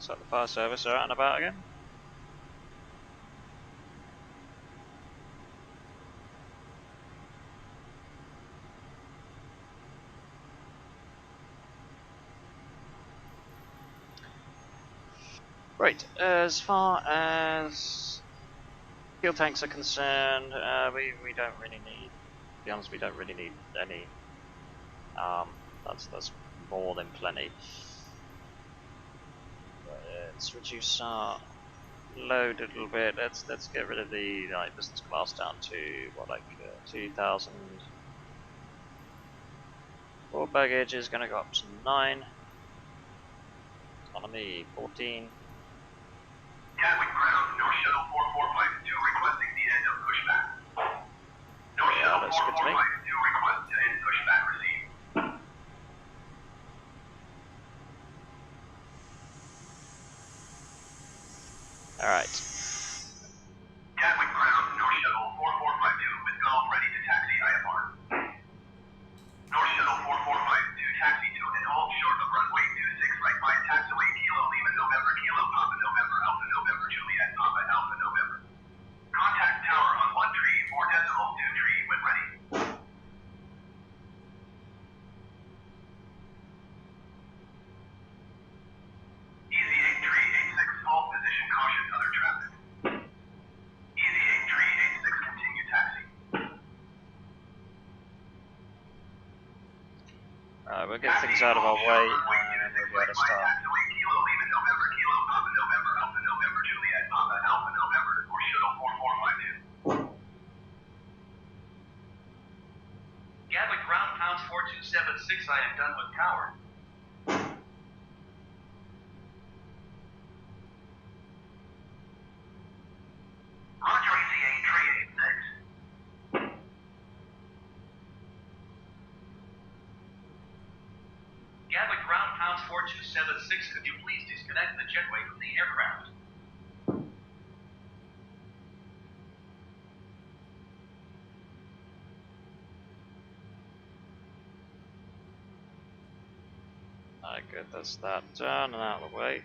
So the fire service are out and about again. Right, as far as fuel tanks are concerned, we don't really need, to be honest, we don't really need any. That's more than plenty. Let's reduce our load a little bit. Let's get rid of the business class down to what, like 2,000. Full baggage is going to go up to 9. Economy 14. Gatwick ground, no shuttle 4452 requesting the end of pushback. No shuttle 4452 request to end pushback received. Alright. Gatwick ground, no shuttle 4452 with golf ready to taxi IFR. No shuttle 4452 taxi to and hold short of runway 26 right by taxiway Kilo Lima November Kilo Papa November Alpha November Juliet Papa Alpha November. Contact tower on 1 tree 4 decimal 2 tree when ready. Easy 8 tree 86 hold position caution other traffic. Easy 8 tree 86 continue taxi. Alright, we'll get things out of our way and we'll be able to start. Gatwick ground pounds 4276, I am done with tower. Roger, ECA 386. Gatwick ground pounds 4276, could you please disconnect the jetway from the aircraft? Alright, good, that's that done and out of the way.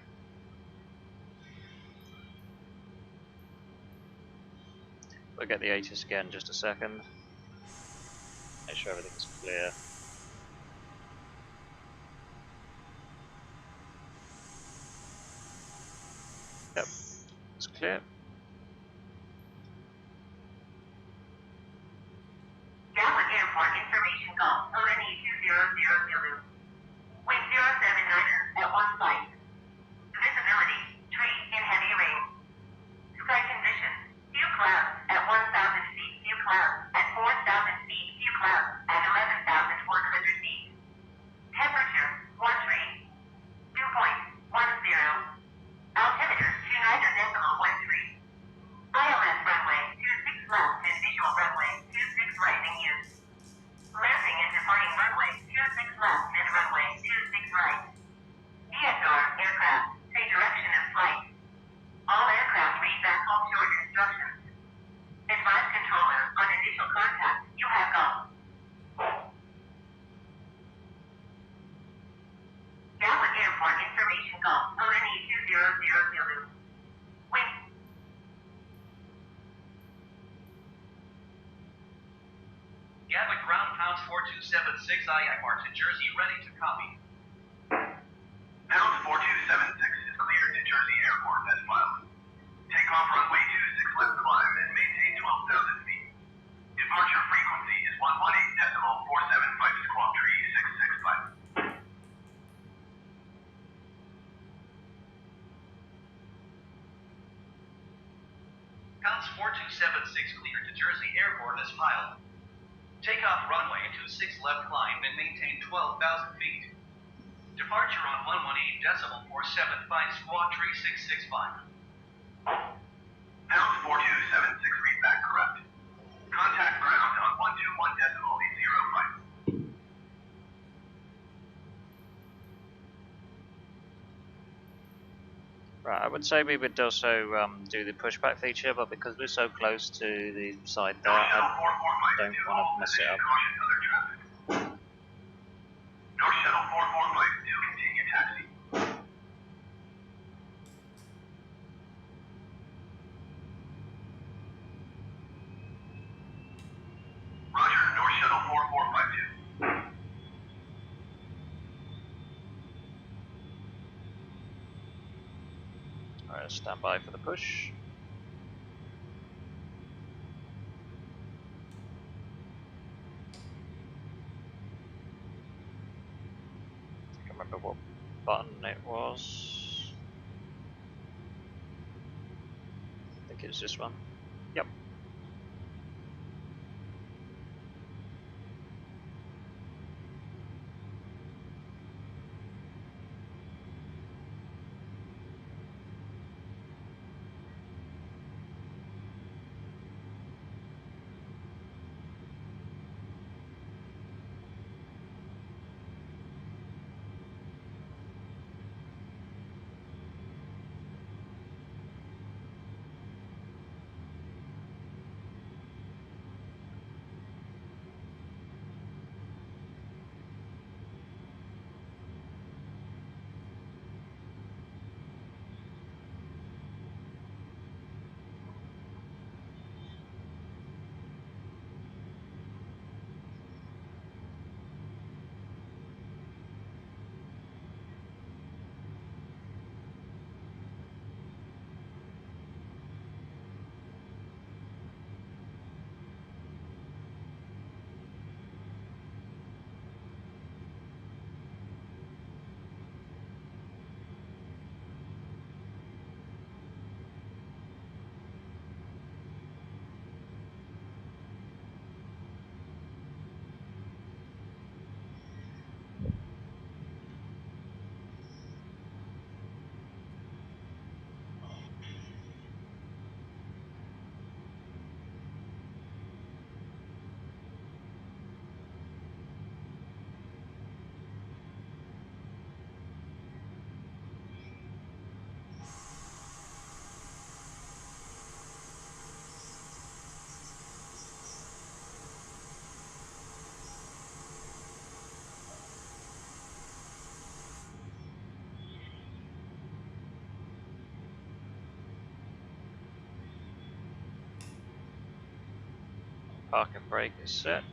We'll get the ATIS again in just a second. Make sure everything's clear. Yep, it's clear. Gatwick Airport information call, ONE 2000. Wind 079 at 1 flight. Visibility, tree and heavy rain. Sky conditions, few clouds at Airport information call. ONE 2000 Zulu. Wind. Gatwick ground pound 4276 IFR to Jersey, ready to copy. Pound 4276 is cleared to Jersey Airport as filed. Takeoff runway 26 left climb and maintain 12,000 feet. Departure frequency is 118.475 squawk tree 665. Pounds 4276 cleared to Jersey Airport as filed. Takeoff runway 26 left climb and maintain 12,000 feet. Departure on 118.475 squawk tree 665. Pound 4276 read back correct. Contact ground on 121.805. Right, I would say we would also do the pushback feature, but because we're so close to the side there, I don't want to mess it up. North Shuttle 4452, continue taxi. Roger, North Shuttle 4452. Alright, stand by for the push. I can't remember what button it was. I think it was this one. Yep. Park and brake is set.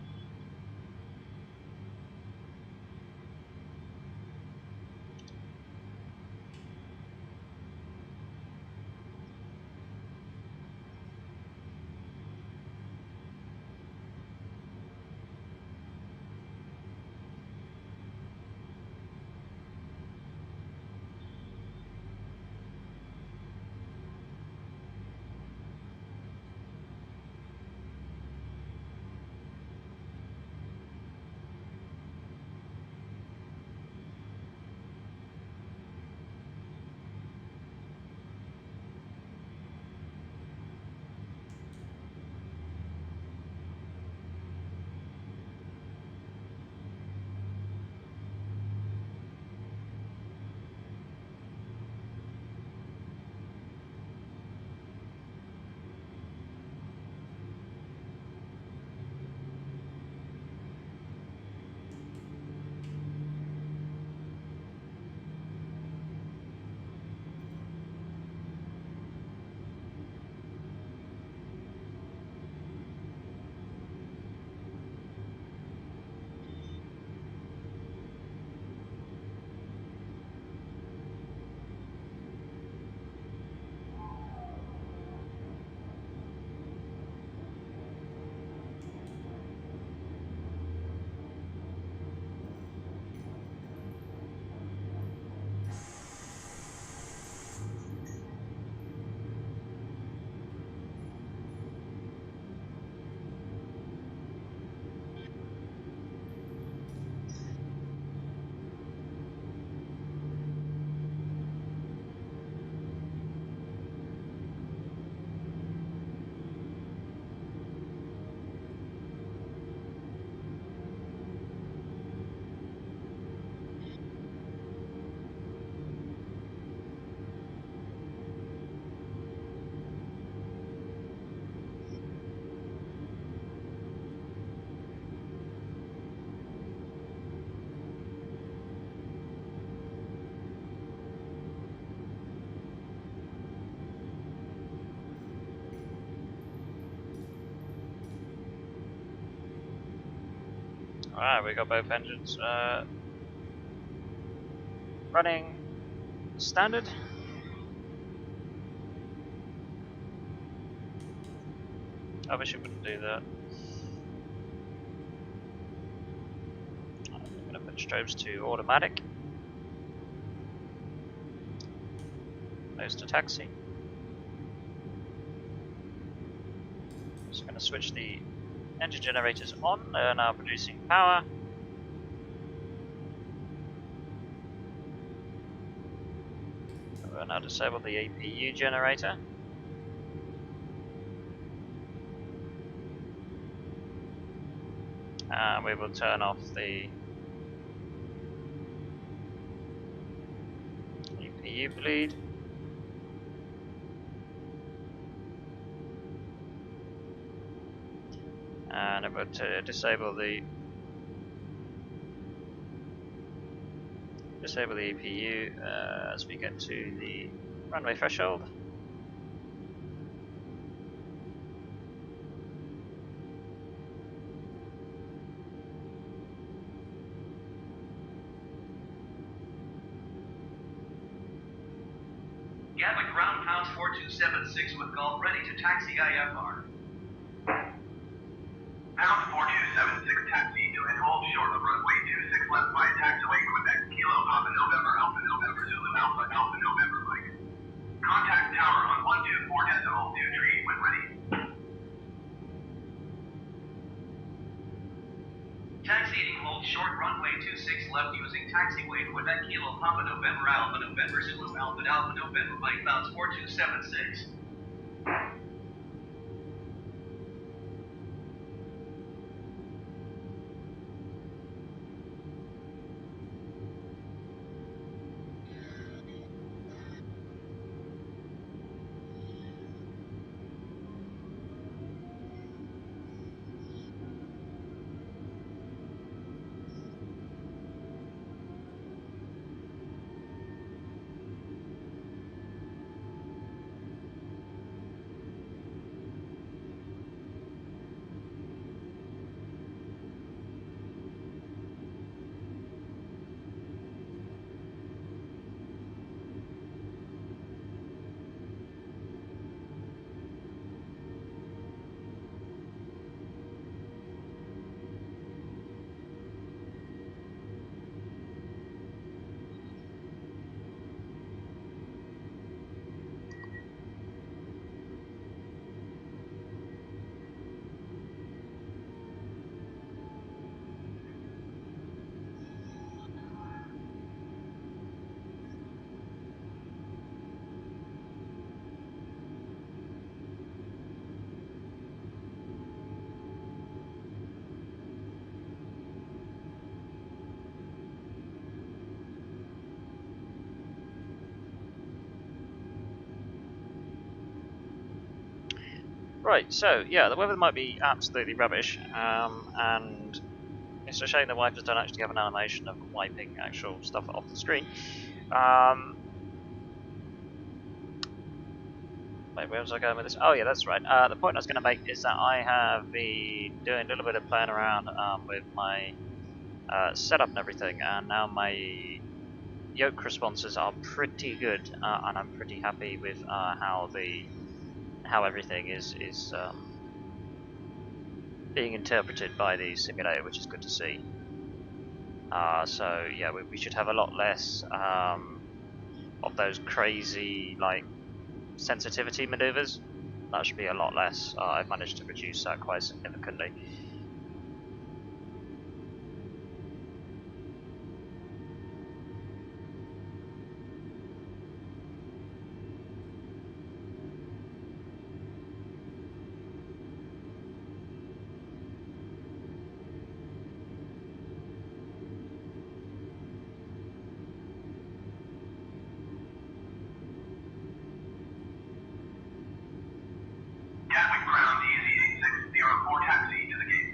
Alright, we got both engines running standard. I wish it wouldn't do that. I'm going to put strobes to automatic. Nose to taxi. Just going to switch the engine generators on. They're now producing power. We'll now disable the APU generator. And we will turn off the APU bleed. And I'm going to disable the APU as we get to the runway threshold. Gatwick ground pound 4276 with Gulf ready to taxi IFR. Pound 4276 taxi to and hold short of runway 26 left by taxiway Quebec Kilo Alpha November Zulu Alpha November Mike. Contact tower on 124.2 tree when ready. Taxiing hold short runway 26 left using taxiway Quebec Kilo Alpha November Zulu Alpha November Mike bounds 4276. Right, so yeah, the weather might be absolutely rubbish, and it's a shame the wipers don't actually have an animation of wiping actual stuff off the screen. Wait, where was I going with this? Oh yeah, that's right. The point I was going to make is that I have been doing a little bit of playing around with my setup and everything, and now my yoke responses are pretty good, and I'm pretty happy with how everything is being interpreted by the simulator, which is good to see. So yeah, we should have a lot less of those crazy like sensitivity maneuvers. That should be a lot less. I've managed to reduce that quite significantly. Gatwick ground easy 8604 taxi to the gate.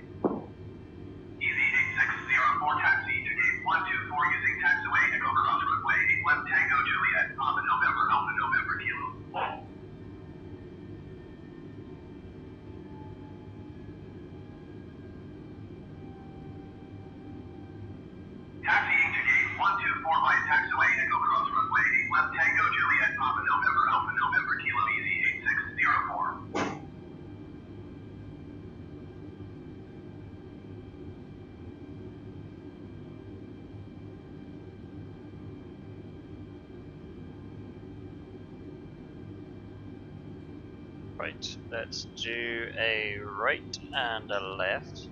Right, let's do a right and a left.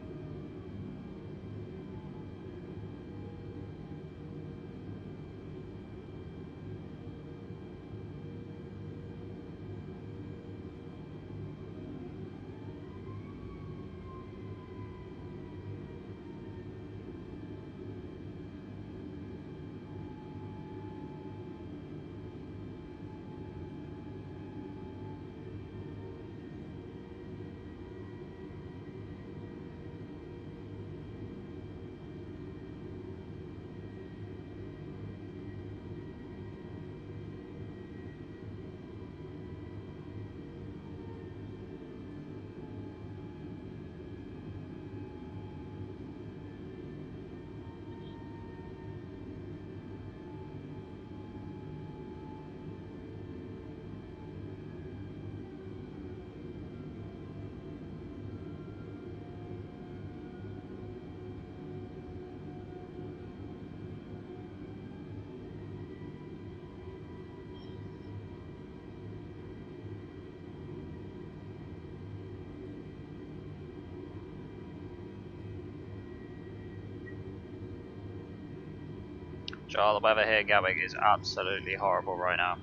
Joel, the weather here, Gatwick, is absolutely horrible right now.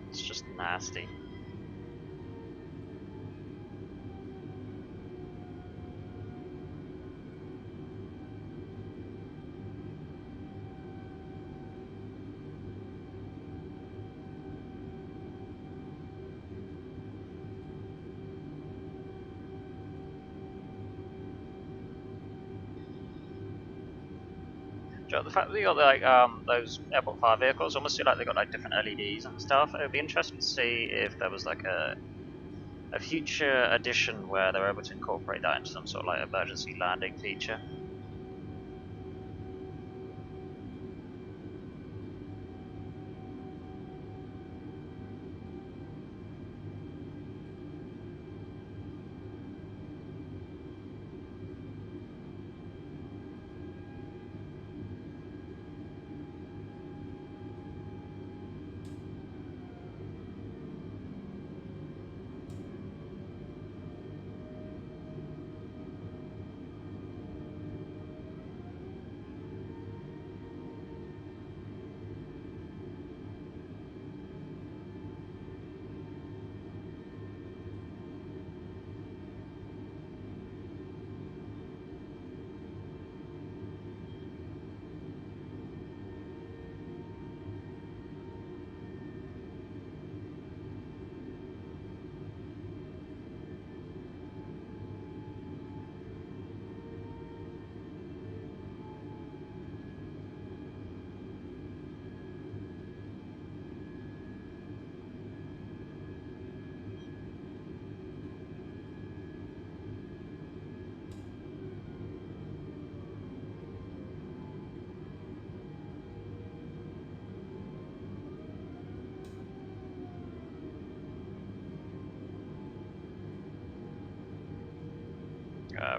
It's just nasty. Joel, the fact that they got like those Airport 5 vehicles almost feel like they got like different LEDs and stuff. It would be interesting to see if there was like a future edition where they're able to incorporate that into some sort of like emergency landing feature.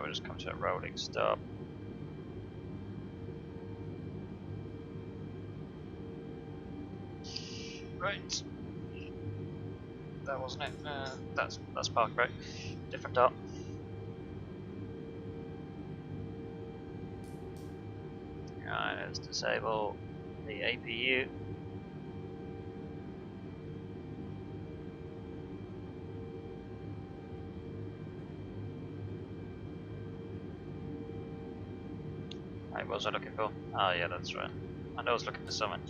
We'll just come to a rolling stop. Right. That wasn't it. That's Park Road. Different dot. Right, let's disable the APU. Right, what was I looking for? Oh yeah, that's right. I know I was looking for someone.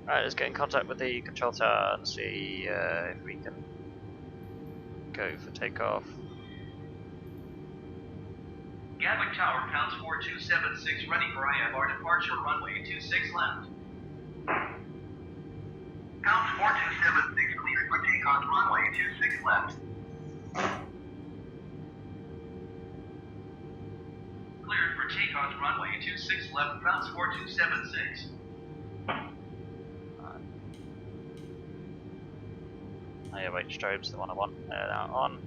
Alright, let's get in contact with the control tower and see if we can go for takeoff. Gatwick Tower, counts 4276, ready for IFR departure, runway 26 left. Counts 4276, cleared for takeoff, runway 26 left. Cleared for takeoff, runway 26 left, counts 4276. Oh yeah, wait, strobe's the one I want. Now on.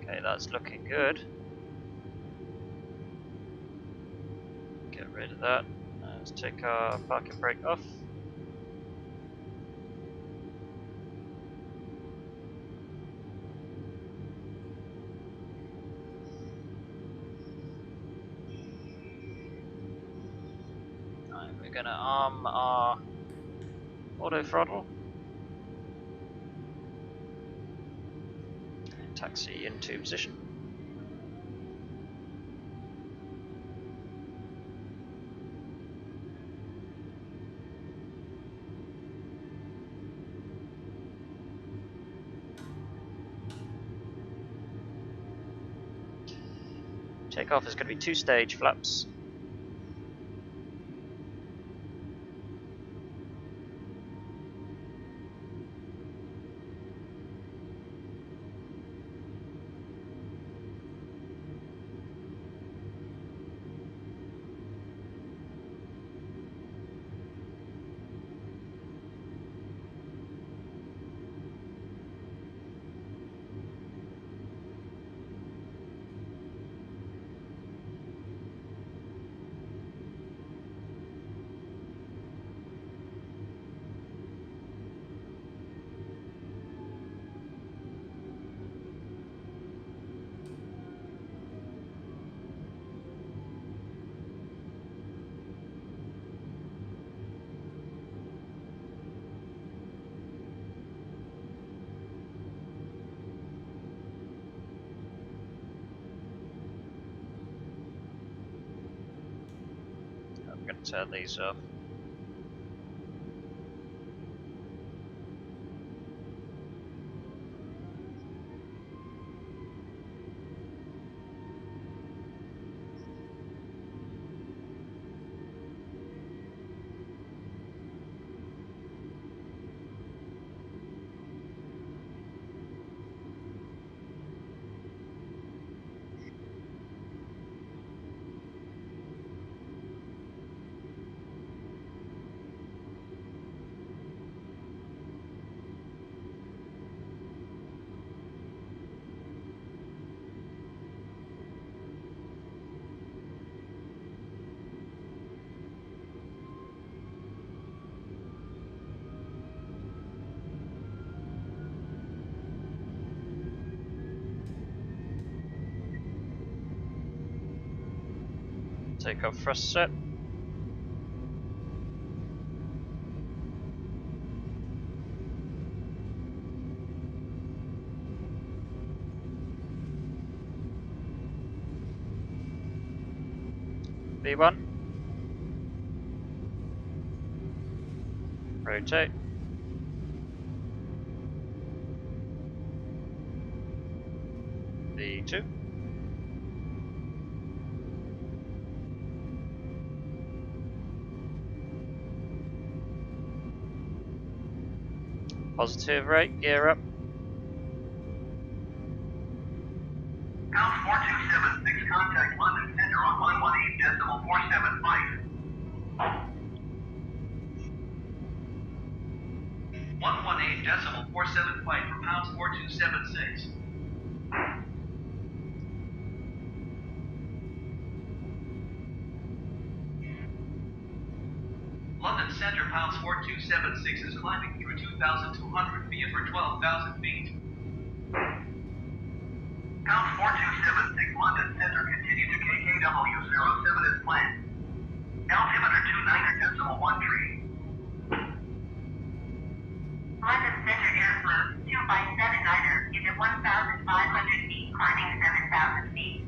Okay, that's looking good. Get rid of that. Let's take our parking brake off. We're gonna arm our auto throttle. Taxi into position. Takeoff is going to be 2-stage flaps. I'm going to turn these off. Takeoff thrust set. V1. Rotate. V2. Positive right, gear up. Count 4276, contact London Center on 118.475. 118.475 for pounds 4276. London Center, pounds 4276 is climbing through 2,200 feet for 12,000 feet. Count 4276, London Center, continue to KKW07 as planned. Altimeter 29.13. London Center airflow 2579er is at 1,500 feet, climbing 7,000 feet.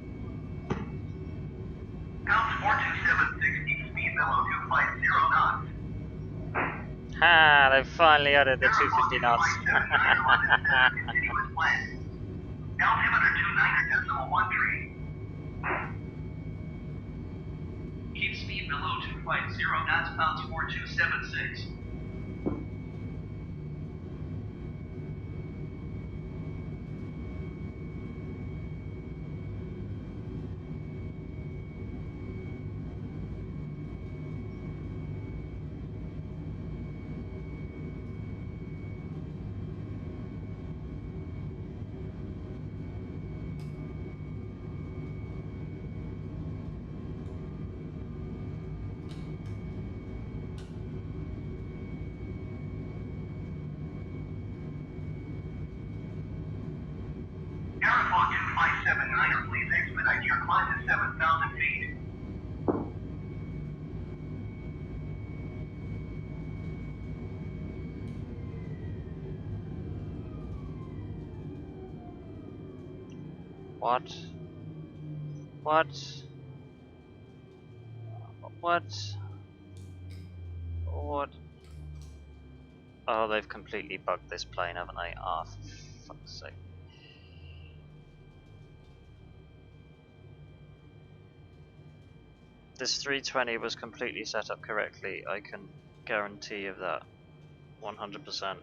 Count 4276, keep speed below 250 knots. Ha! They've finally added the 250 knots. Continue as planned. Altimeter 29.13. Keep speed below 250 knots, pounds 4276. Aeroflot 2579er, please expedite your climb to 7,000 feet. What? What? What? What? Oh, they've completely bugged this plane, haven't they? Ah, for fuck's sake. This 320 was completely set up correctly, I can guarantee of that. 100%.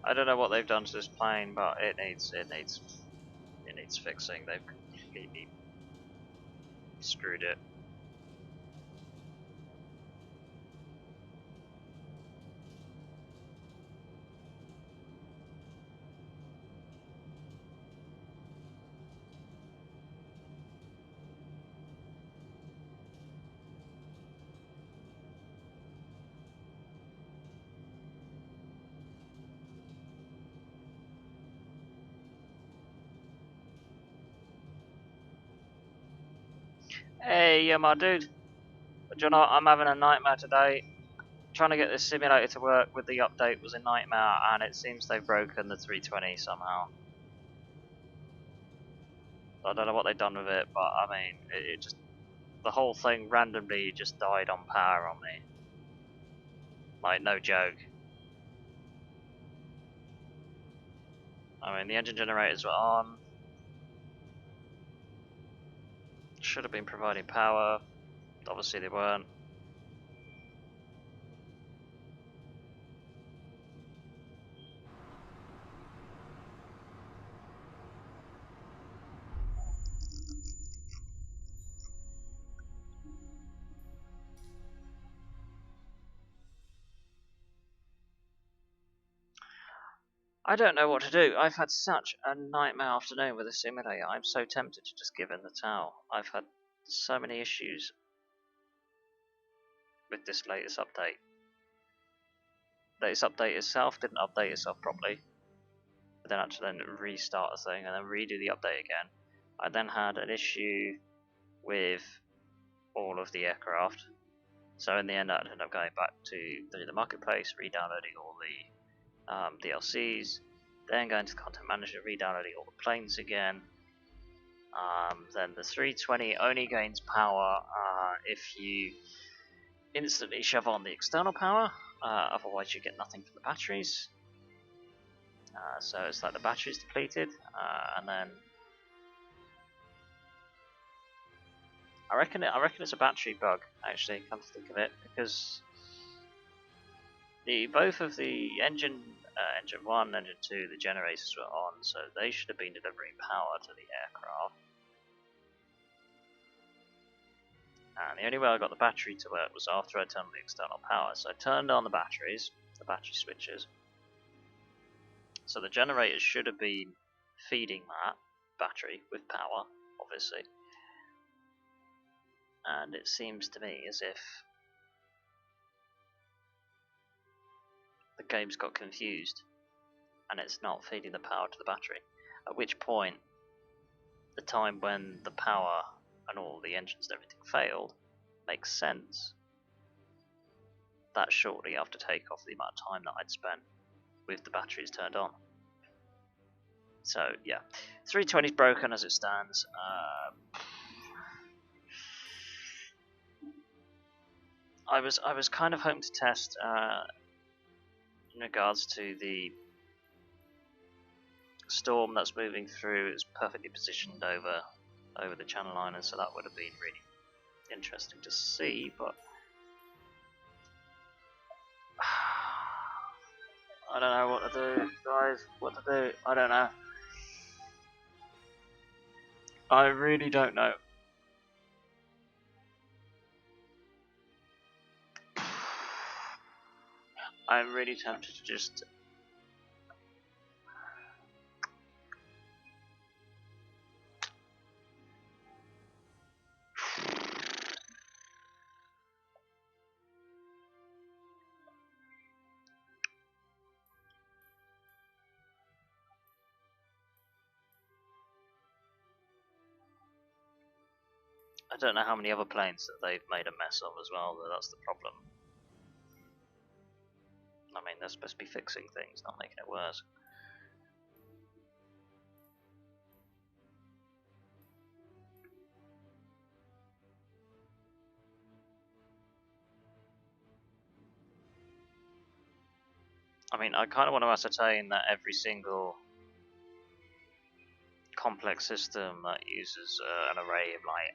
I don't know what they've done to this plane, but it needs fixing. They've completely screwed it. Hey, yeah, my dude. Do you know what? I'm having a nightmare today. Trying to get this simulator to work with the update was a nightmare, and it seems they've broken the 320 somehow. I don't know what they've done with it, but I mean, it just, the whole thing randomly just died on power on me. Like, no joke. I mean, the engine generators were on. Should have been providing power. Obviously they weren't. I don't know what to do. I've had such a nightmare afternoon with the simulator. I'm so tempted to just give in the towel. I've had so many issues with this latest update. Latest update itself didn't update itself properly. But then I had to then restart the thing and then redo the update again. I then had an issue with all of the aircraft. So in the end I ended up going back to the marketplace, re-downloading all the DLCs, then going to the content manager, re-downloading all the planes again. Then the 320 only gains power if you instantly shove on the external power, otherwise you get nothing from the batteries. So it's like the battery's depleted, and then I reckon it's a battery bug actually. Come to think of it, because both of the engine 1, engine 2, the generators were on, so they should have been delivering power to the aircraft. And the only way I got the battery to work was after I turned on the external power. So I turned on the batteries, the battery switches. So the generators should have been feeding that battery with power, obviously. And it seems to me as if the game's got confused and it's not feeding the power to the battery. At which point, the time when the power and all the engines and everything failed makes sense. That's shortly after takeoff, the amount of time that I'd spent with the batteries turned on. So yeah, 320's broken as it stands. I was kind of hoping to test in regards to the storm that's moving through. It's perfectly positioned over the Channel Islands, so that would have been really interesting to see. But I don't know what to do, guys. What to do? I don't know. I really don't know. I'm really tempted to just... I don't know how many other planes that they've made a mess of as well, though that's the problem. I mean, they're supposed to be fixing things, not making it worse. I mean, I kind of want to ascertain that every single complex system that uses an array of like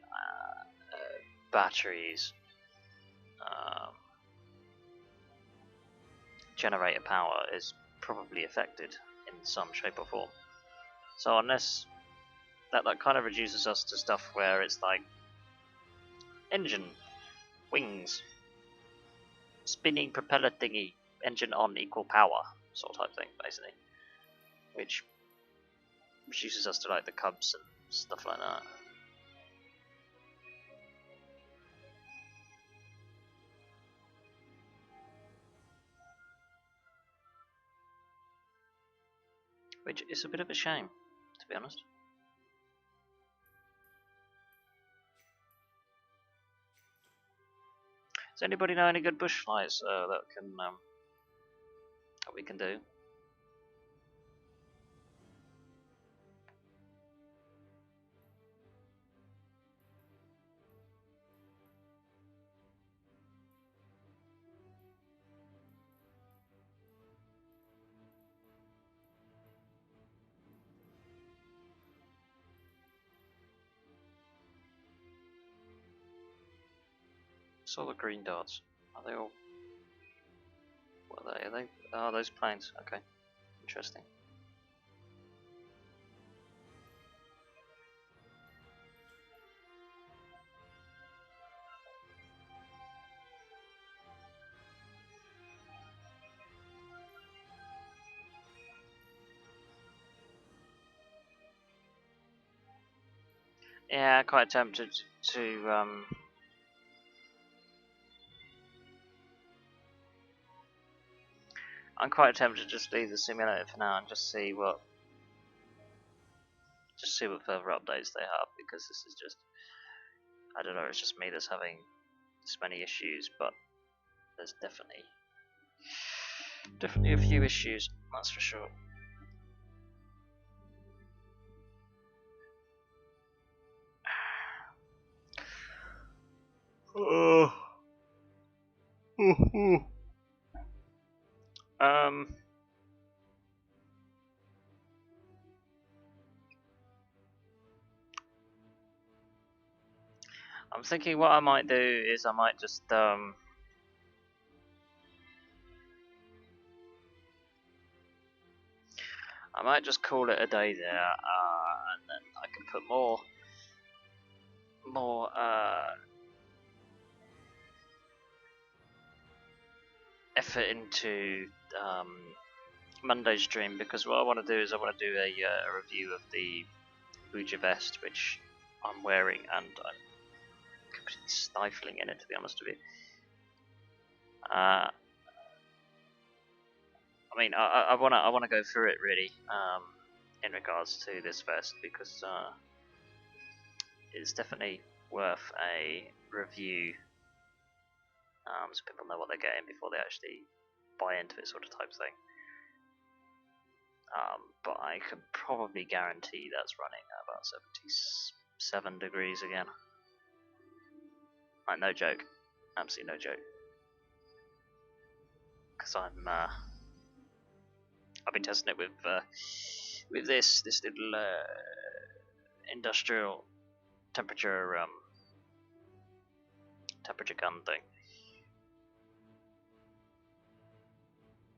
batteries, generator power is probably affected in some shape or form. So unless that kind of reduces us to stuff where it's like engine, wings, spinning propeller thingy, engine on equal power sort of type thing, basically, which reduces us to like the Cubs and stuff like that. Which is a bit of a shame, to be honest. Does anybody know any good bush flights that we can do? Saw the green dots. Are they all? What are they? Are they? Oh, those planes. Okay, interesting. Yeah, quite tempted to I'm quite tempted to just leave the simulator for now and just see what further updates they have, because this is just, I don't know, it's just me that's having this many issues, but there's definitely a few issues, that's for sure. I'm thinking what I might do is I might just I might just call it a day there, and then I can put more effort into Monday's stream, because what I want to do is I want to do a review of the Buja vest, which I'm wearing, and I'm completely stifling in it, to be honest with you. I mean, I wanna go through it really, in regards to this vest, because it's definitely worth a review, so people know what they're getting before they actually buy into it, sort of type thing. But I can probably guarantee that's running at about 77 degrees again. Like, no joke, absolutely no joke. Because I've been testing it with this little industrial temperature gun thing,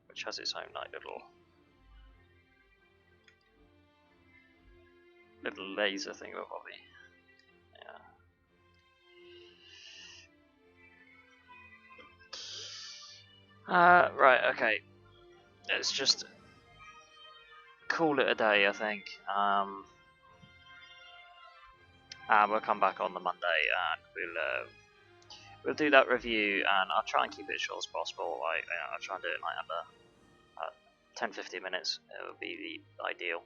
which which has its own like little laser thing above me. Yeah. Right. Okay. Let's just call it a day, I think. We'll come back on the Monday and we'll do that review, and I'll try and keep it as short as possible. I'll try and do it like under 10-15 minutes. It would be the ideal.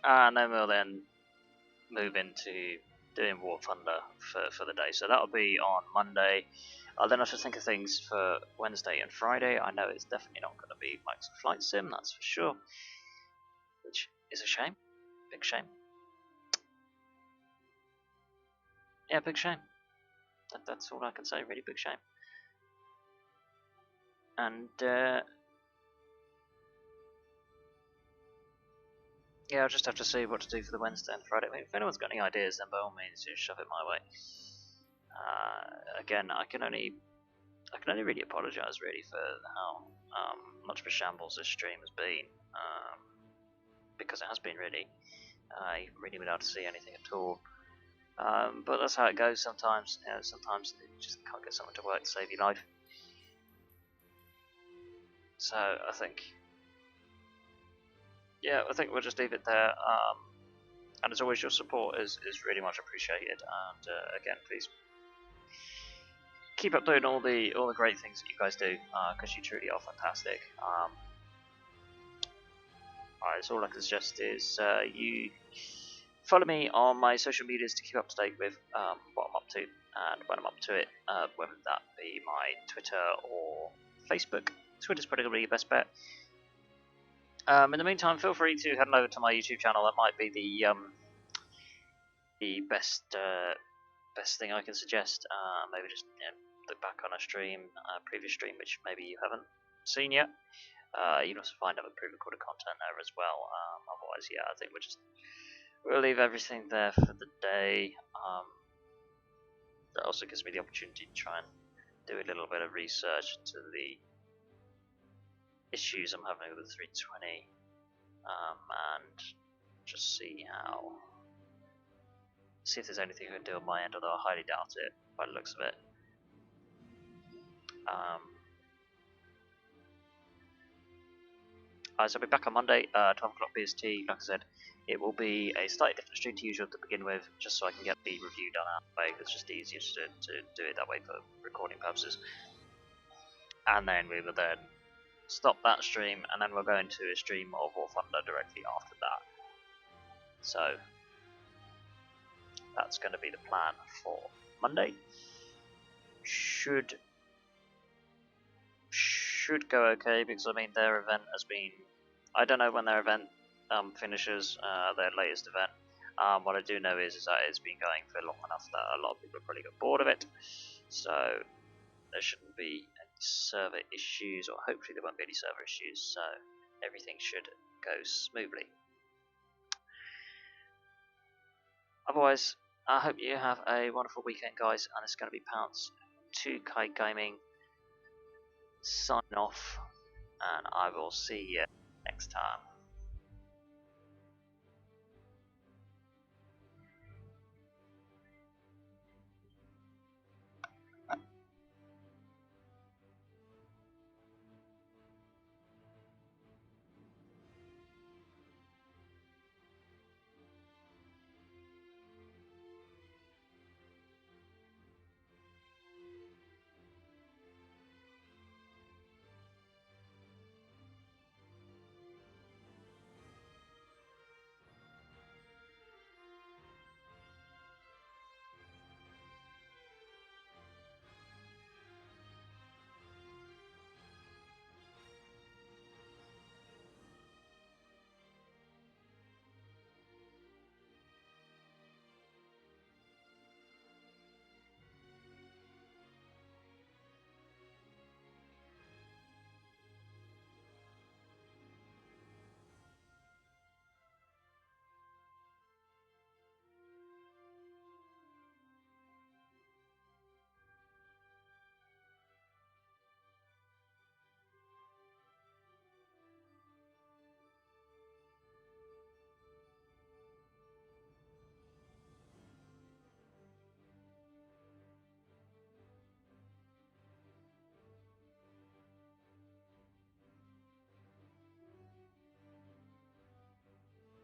And then we'll move into doing War Thunder for the day. So that'll be on Monday. I'll then have to think of things for Wednesday and Friday. I know it's definitely not going to be Microsoft Flight Sim, that's for sure. Which is a shame. Big shame. Yeah, big shame. That's all I can say, really big shame. And yeah, I'll just have to see what to do for the Wednesday and Friday. I mean, if anyone's got any ideas, then by all means, just shove it my way. Again, I can only really apologise really for how much of a shambles this stream has been, because it has been really. You haven't really been able to see anything at all. But that's how it goes sometimes. You know, sometimes you just can't get someone to work to save your life. So I think we'll just leave it there. And as always, your support is really much appreciated. And again, please keep up doing all the great things that you guys do, because you truly are fantastic. Alright, so all I can suggest is you follow me on my social medias to keep up to date with what I'm up to, and when I'm up to it, whether that be my Twitter or Facebook. Twitter's probably going to be your best bet. In the meantime, feel free to head on over to my YouTube channel. That might be the best thing I can suggest. Maybe just look back on a previous stream, which maybe you haven't seen yet. You can also find other pre-recorded content there as well. Otherwise, yeah, I think we'll leave everything there for the day. That also gives me the opportunity to try and do a little bit of research into the issues I'm having with the 320, and just see if there's anything I can do on my end, although I highly doubt it by the looks of it. So I'll be back on Monday, 12 o'clock BST. Like I said, it will be a slightly different stream to usual to begin with, just so I can get the review done out of the way. It's just easier to do it that way for recording purposes. And then we will then stop that stream, and then we'll go into a stream of War Thunder directly after that. So that's going to be the plan for Monday. Should go okay, because I mean their event has been, I don't know when their event finishes, their latest event. What I do know is that it's been going for long enough that a lot of people have probably got bored of it, so there shouldn't be any server issues, or hopefully there won't be any server issues, so everything should go smoothly. Otherwise, I hope you have a wonderful weekend, guys, and it's going to be Pounce 2 Kite Gaming sign off, and I will see you next time.